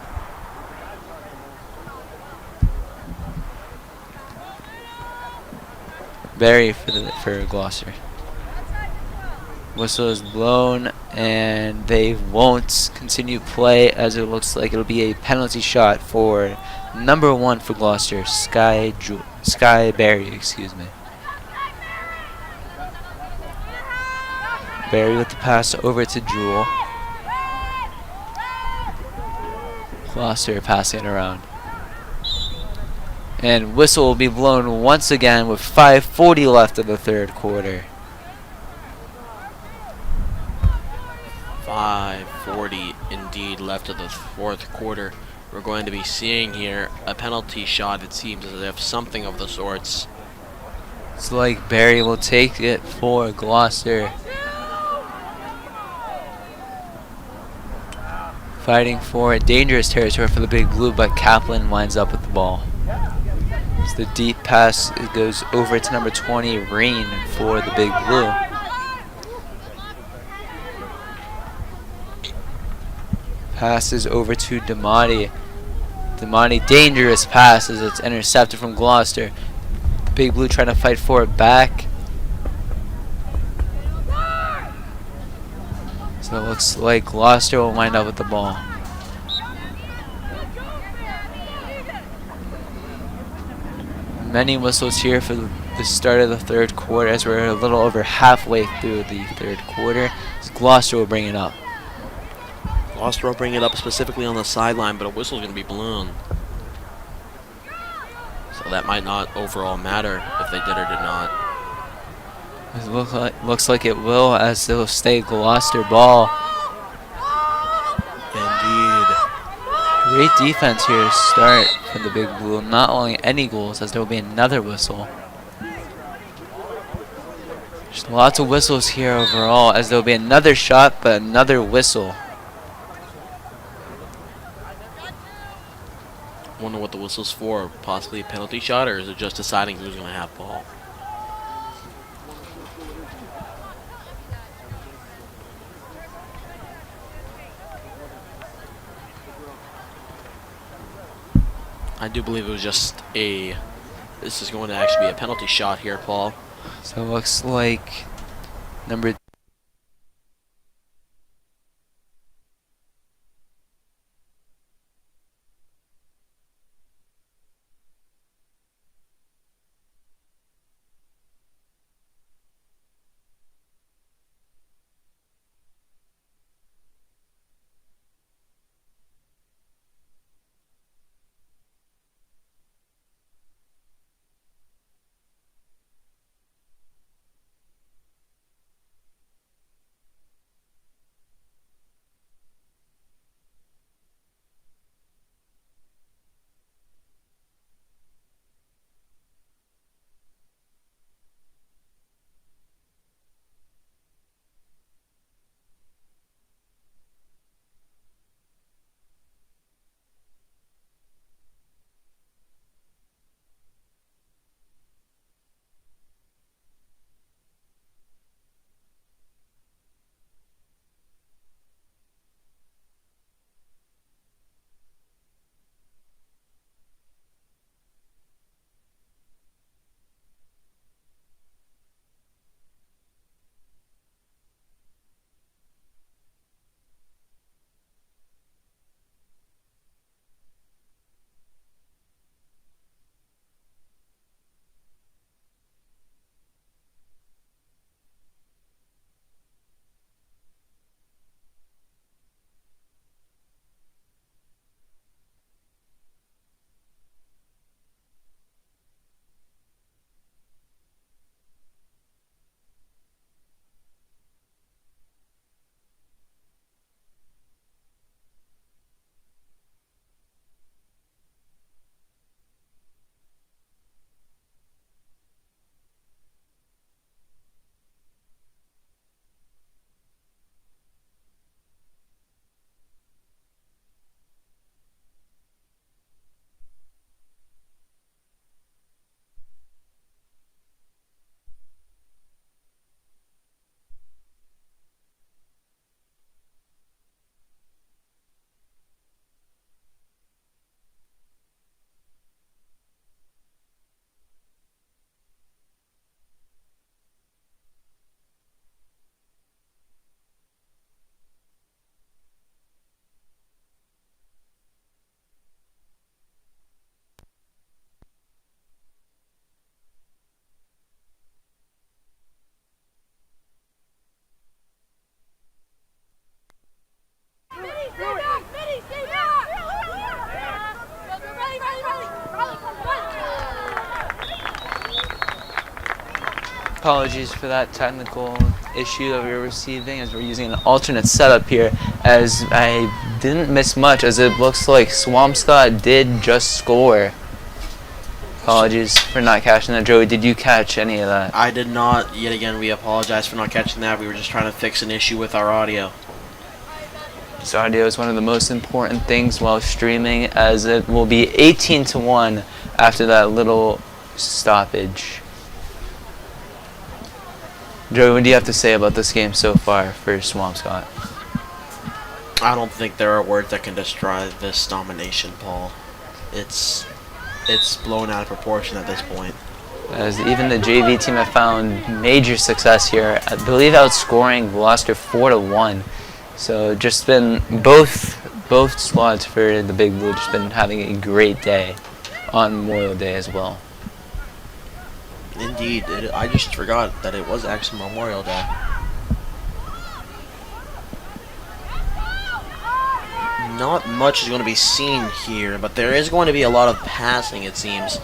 Barry for Gloucester. Whistle is blown and they won't continue play as it looks like it'll be a penalty shot for number 1 for Gloucester, Sky Barry, excuse me. Barry with the pass over to Jewel. Gloucester passing it around. And whistle will be blown once again with 5:40 left of the third quarter. 5:40 indeed left of the fourth quarter. We're going to be seeing here a penalty shot. It seems as if something of the sorts. It's like Barry will take it for Gloucester. Fighting for dangerous territory for the Big Blue, but Kaplan winds up with the ball. It's the deep pass. It goes over to number 20, Rain, for the Big Blue. Passes over to Damati. Damati, dangerous pass as it's intercepted from Gloucester. The Big Blue trying to fight for it back. So it looks like Gloucester will wind up with the ball. Many whistles here for the start of the third quarter as we're a little over halfway through the third quarter. So Gloucester will bring it up. Gloucester will bring it up specifically on the sideline, but a whistle is going to be blown. So that might not overall matter if they did or did not. It looks like it will as they'll stay Gloucester ball. Indeed. Great defense here to start for the Big Blue. Not only any goals as there will be another whistle. There's lots of whistles here overall as there will be another shot but another whistle. Wonder what the whistle's for. Possibly a penalty shot, or is it just deciding who's going to have ball? I do believe it was just a... This is going to actually be a penalty shot here, Paul. So it looks like number Apologies for that technical issue that we were receiving as we're using an alternate setup here, as I didn't miss much as it looks like Swampscott did just score. Apologies for not catching that. Joey, did you catch any of that? I did not. Yet again, we apologize for not catching that. We were just trying to fix an issue with our audio. This audio is one of the most important things while streaming, as it will be 18-1 after that little stoppage. Joey, what do you have to say about this game so far for Swampscott? I don't think there are words that can describe this domination, Paul. It's blown out of proportion at this point. As even the JV team have found major success here. I believe outscoring Gloucester 4-1. So just been both squads for the Big Blue just been having a great day on Memorial Day as well. Indeed, I just forgot that it was actually Memorial Day. Not much is going to be seen here, but there is going to be a lot of passing, it seems.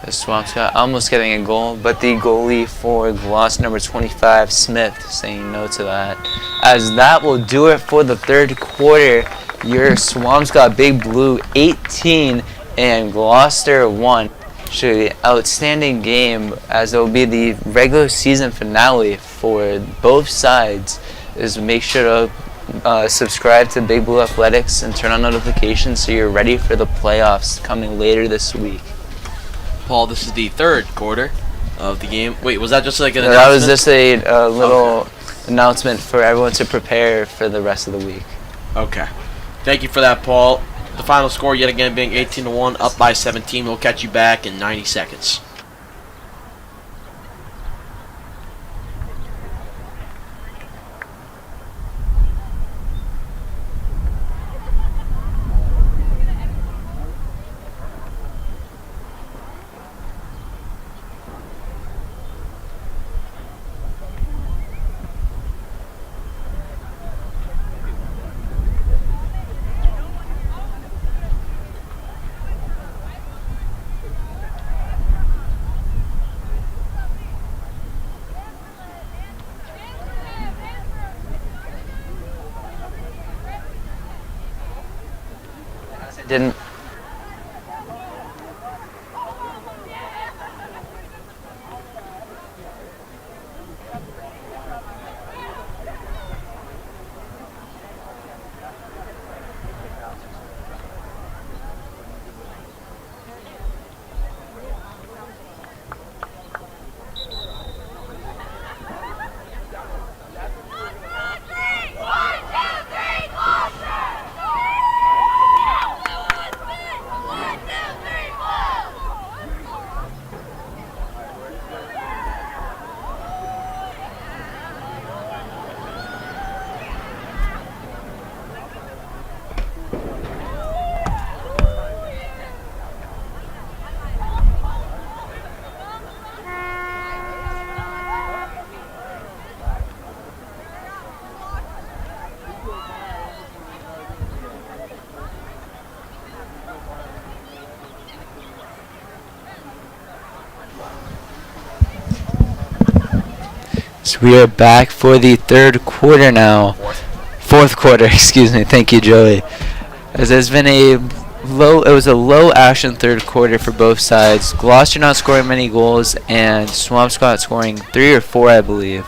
The Swampscott almost getting a goal, but the goalie for Gloucester, number 25, Smith, saying no to that. As that will do it for the third quarter. Your Swampscott Big Blue 18 and Gloucester 1. Actually, outstanding game, as it will be the regular season finale for both sides. Is make sure to subscribe to Big Blue Athletics and turn on notifications so you're ready for the playoffs coming later this week. Paul, this is the third quarter of the game. Wait, was that just like an No, announcement? that was just a little announcement for everyone to prepare for the rest of the week. Okay. Thank you for that, Paul. The final score yet again being 18-1, up by 17. We'll catch you back in 90 seconds. Didn't. So we are back for the third quarter now. Fourth quarter, excuse me. Thank you, Joey. As there's been it was a low action third quarter for both sides. Gloucester not scoring many goals and Swampscott scoring 3 or 4, I believe.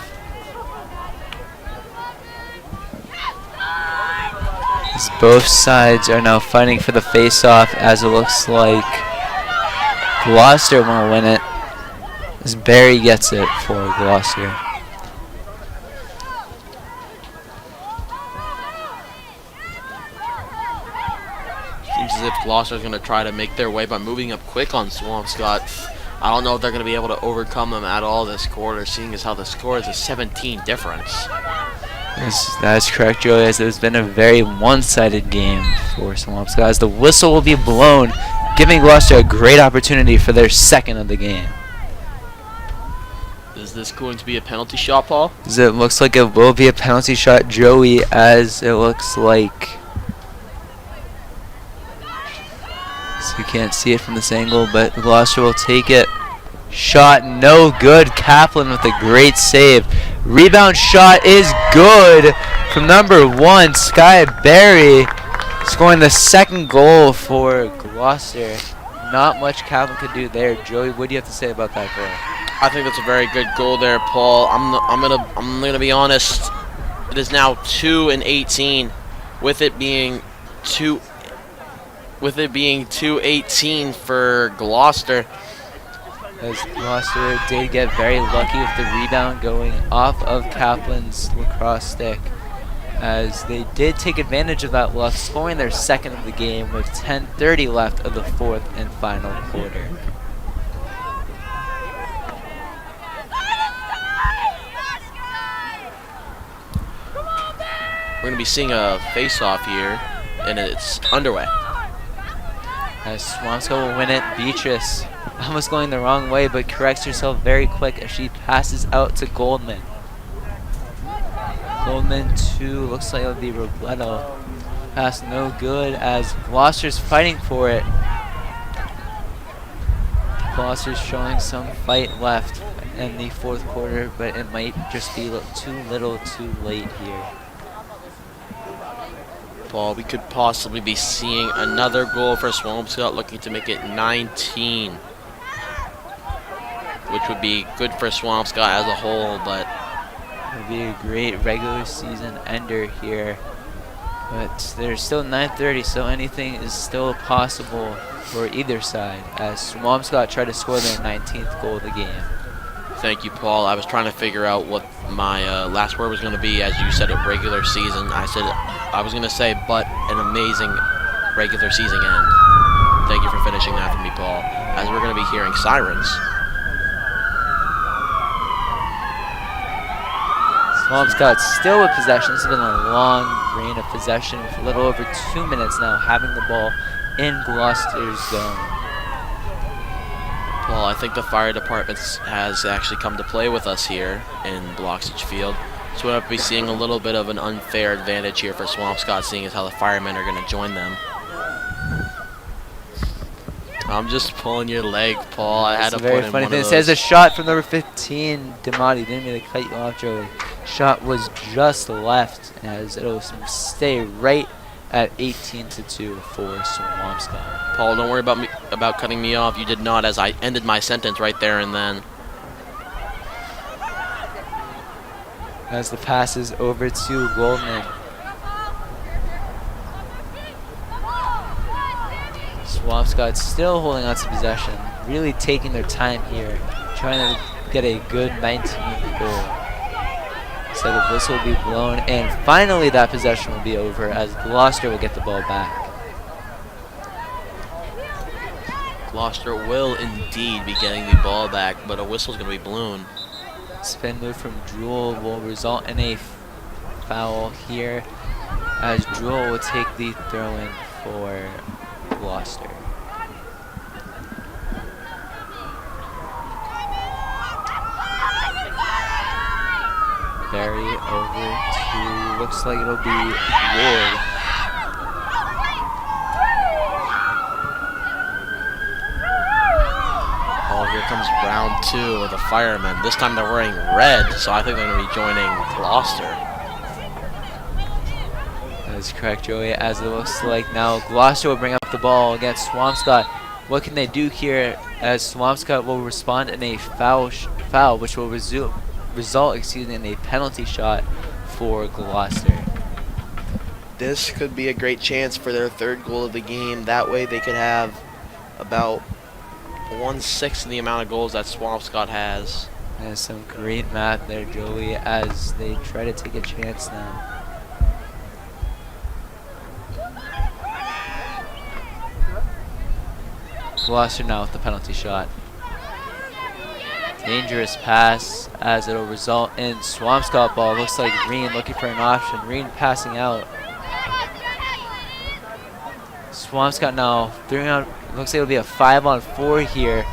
As both sides are now fighting for the face-off, as it looks like Gloucester will win it. As Barry gets it for Gloucester. Seems as if Gloucester is going to try to make their way by moving up quick on Swampscott. I don't know if they're going to be able to overcome them at all this quarter, seeing as how the score is a 17 difference. Yes, that is correct, Joey, as it's been a very one-sided game for Swampscott. As the whistle will be blown, giving Gloucester a great opportunity for their second of the game. Is this going to be a penalty shot, Paul? As it looks like it will be a penalty shot, Joey, as it looks like... So you can't see it from this angle, but Gloucester will take it. Shot no good. Kaplan with a great save. Rebound shot is good from number 1, Sky Berry, scoring the second goal for Gloucester. Not much Kaplan could do there. Joey, what do you have to say about that goal? I think that's a very good goal there, Paul. I'm gonna be honest. It is now 2-18, with it being 2-18 for Gloucester. As Gloucester did get very lucky with the rebound going off of Kaplan's lacrosse stick, as they did take advantage of that luck, scoring their second of the game with 10:30 left of the fourth and final quarter. We're going to be seeing a face-off here, and it's underway. As Swampscott will win it, Beatrice almost going the wrong way, but corrects herself very quick as she passes out to Goldman. Goldman to, looks like it'll be Robledo. Pass no good as Gloucester's fighting for it. Gloucester's showing some fight left in the fourth quarter, but it might just be too little too late here. Paul, we could possibly be seeing another goal for Swampscott, looking to make it 19, which would be good for Swampscott as a whole, but it would be a great regular season ender here. But there's still 9:30, so anything is still possible for either side, as Swampscott tried to score their 19th goal of the game. Thank you, Paul. I was trying to figure out what my last word was going to be as you said a regular season. I was going to say, but an amazing regular season end. Thank you for finishing that for me, Paul, as we're going to be hearing sirens. Swampscott still with possession. This has been a long reign of possession for a little over 2 minutes now, having the ball in Gloucester's zone. Well, I think the fire department has actually come to play with us here in Bloxage Field. So we'll be seeing a little bit of an unfair advantage here for Swampscott, seeing as how the firemen are going to join them. I'm just pulling your leg, Paul. I had to put in one of those. Very funny thing. It says a shot from number 15, Damati. Didn't mean to cut you off, Joey. Shot was just left, as it'll stay right at 18-2 for Swampscott. Paul, don't worry about cutting me off. You did not, as I ended my sentence right there and then. As the pass is over to Goldman. Swampscott still holding on to possession, really taking their time here, trying to get a good 19th goal. So the whistle will be blown, and finally that possession will be over as Gloucester will get the ball back. Gloucester will indeed be getting the ball back, but a whistle's going to be blown. Spin move from Jewel will result in a foul here, as Jewel will take the throw-in for Gloucester. Barry over to, looks like it'll be Ward. Oh, here comes round 2 of the firemen. This time they're wearing red, so I think they're going to be joining Gloucester. That is correct, Joey, as it looks like now Gloucester will bring up the ball against Swampscott. What can they do here, as Swampscott will respond in a foul, which will result in a penalty shot for Gloucester. This could be a great chance for their third goal of the game. That way they could have about 1/6 of the amount of goals that Swampscott has. And some great math there, Joey, as they try to take a chance now. Gloucester now with the penalty shot. Dangerous pass, as it'll result in Swampscott ball. Looks like Reen looking for an option. Reen passing out. Swampscott now throwing out. Looks like it'll be a 5-on-4 here.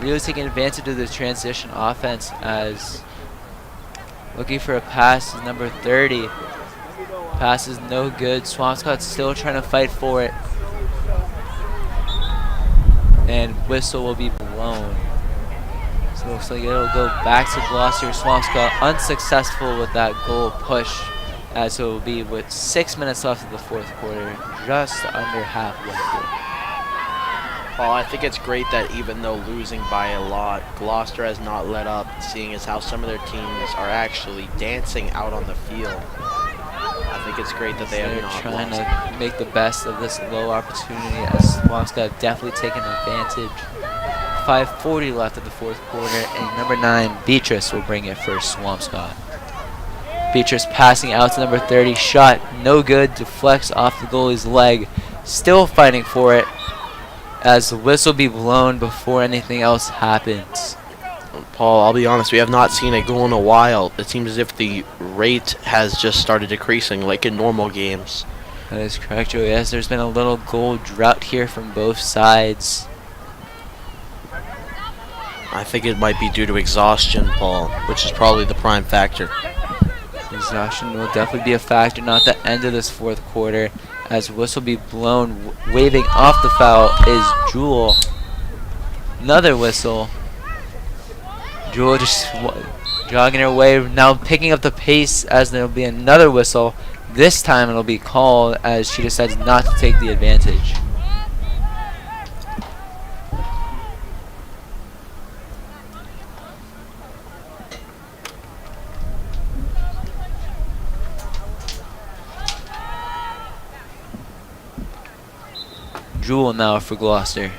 Really taking advantage of the transition offense, as looking for a pass is number 30. Pass is no good. Swampscott's still trying to fight for it. And whistle will be blown. So it looks like it'll go back to Gloucester. Swampscott unsuccessful with that goal push, as it will be with 6 minutes left of the fourth quarter, just under halfway through. Well, I think it's great that even though losing by a lot, Gloucester has not let up, seeing as how some of their teams are actually dancing out on the field. I think it's great that they have not trying lost. to make the best of this low opportunity, as Swampscott have definitely taken advantage. 5:40 left of the fourth quarter, and number 9, Beatrice, will bring it for Swampscott. Beatrice passing out to number 30, shot no good, deflects off the goalie's leg, still fighting for it, as the whistle be blown before anything else happens. Paul, I'll be honest, we have not seen a goal in a while. It seems as if the rate has just started decreasing like in normal games. That is correct, Joe. Yes, there's been a little goal drought here from both sides. I think it might be due to exhaustion, Paul, which is probably the prime factor. Exhaustion will definitely be a factor, not the end of this fourth quarter, as whistle be blown. Waving off the foul is Jewel. Another whistle. Jewel just jogging her way, now picking up the pace, as there will be another whistle. This time it'll be called, as she decides not to take the advantage. Jewel now for Gloucester.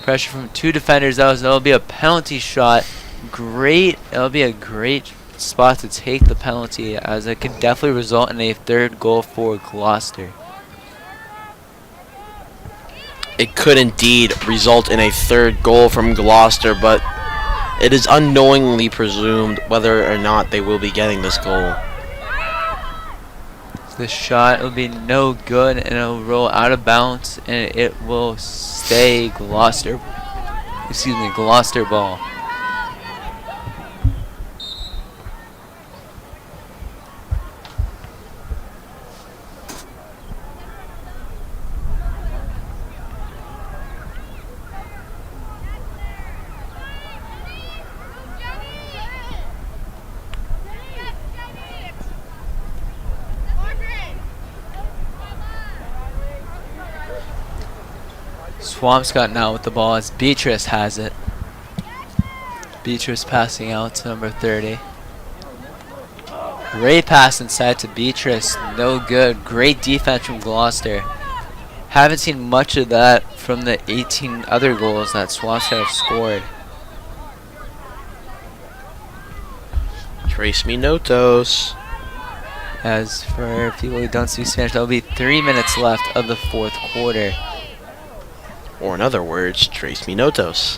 Pressure from 2 defenders. That'll be a penalty shot. Great. It'll be a great spot to take the penalty, as it could definitely result in a third goal for Gloucester. It could indeed result in a third goal from Gloucester, but it is unknowingly presumed whether or not they will be getting this goal. The shot will be no good, and it'll roll out of bounds, and it will stay Gloucester ball. Swampscott now with the ball, as Beatrice has it. Beatrice passing out to number 30. Great pass inside to Beatrice. No good. Great defense from Gloucester. Haven't seen much of that from the 18 other goals that Swampscott have scored. Trace me notos. As for people who don't speak Spanish, that'll be 3 minutes left of the fourth quarter. Or in other words, trace me notos.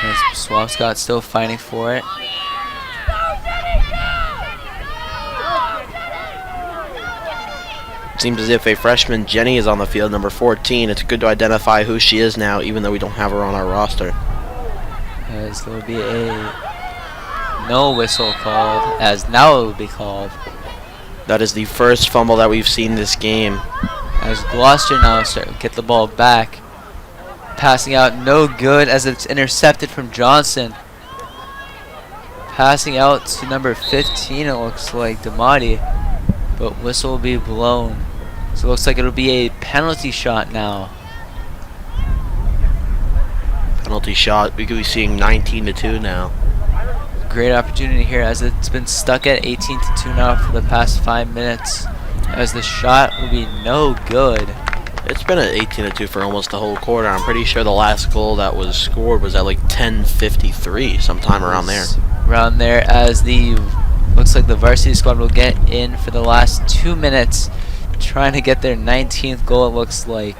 As Swampscott still fighting for it. Seems as if a freshman, Jenny, is on the field, number 14. It's good to identify who she is now, even though we don't have her on our roster. As there will be a no whistle called, as now it will be called. That is the first fumble that we've seen this game. As Gloucester now get the ball back. Passing out no good, as it's intercepted from Johnson. Passing out to number 15, it looks like, Damati. But whistle will be blown. So it looks like it'll be a penalty shot now. Penalty shot. We could be seeing 19-2 now. Great opportunity here, as it's been stuck at 18-2 now for the past 5 minutes, as the shot will be no good. It's been at 18-2 for almost the whole quarter. I'm pretty sure the last goal that was scored was at like 10:53, sometime around there. Around there, as looks like the varsity squad will get in for the last 2 minutes, trying to get their 19th goal, it looks like.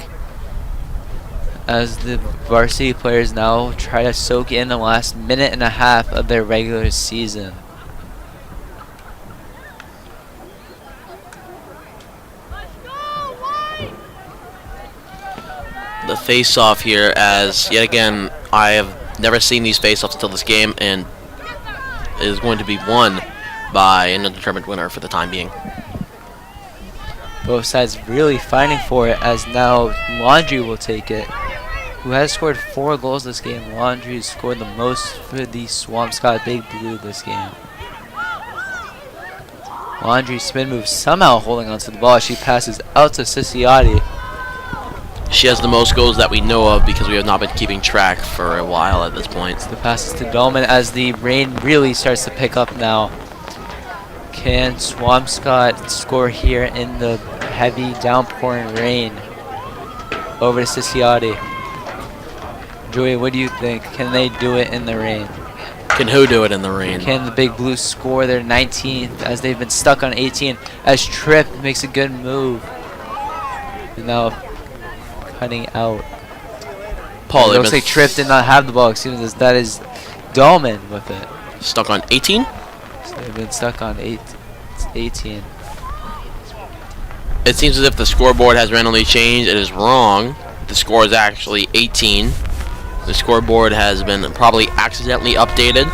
As the varsity players now try to soak in the last minute and a half of their regular season. The face-off here, as yet again, I have never seen these face-offs until this game, and it is going to be won by an undetermined winner for the time being. Both sides really fighting for it, as now Laundry will take it, who has scored 4 goals this game. Laundry has scored the most for the Swampscott Big Blue this game. Laundry spin move, somehow holding onto the ball. She passes out to Ciciotti. She has the most goals that we know of because we have not been keeping track for a while at this point. The passes to Dolman as the rain really starts to pick up now. Can Swampscott score here in the heavy downpouring rain? Over to Ciciotti. Joey, what do you think? Can they do it in the rain? Can who do it in the rain? Can the Big Blues score their 19th as they've been stuck on 18 as Tripp makes a good move. And now cutting out. Paul, It looks like Tripp did not have the ball. Excuse me, that is Dolman with it. Stuck on 18? So they've been stuck on 18. It seems as if the scoreboard has randomly changed. It is wrong. The score is actually 18. The scoreboard has been probably accidentally updated.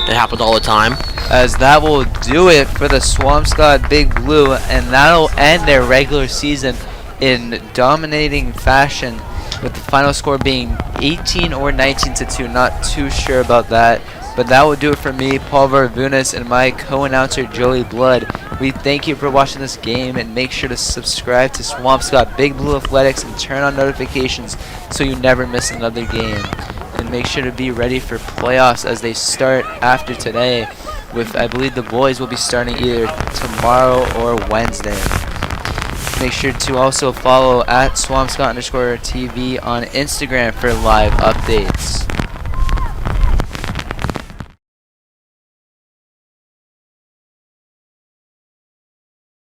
It happens all the time. As that will do it for the Swampscott Big Blue, and that'll end their regular season in dominating fashion, with the final score being 18 or 19-2. Not too sure about that. But that will do it for me, Paul Varvunas, and my co-announcer, Joey Blood. We thank you for watching this game, and make sure to subscribe to Swampscott Big Blue Athletics and turn on notifications so you never miss another game. And make sure to be ready for playoffs as they start after today, with, I believe, the boys will be starting either tomorrow or Wednesday. Make sure to also follow at Swampscott_TV on Instagram for live updates.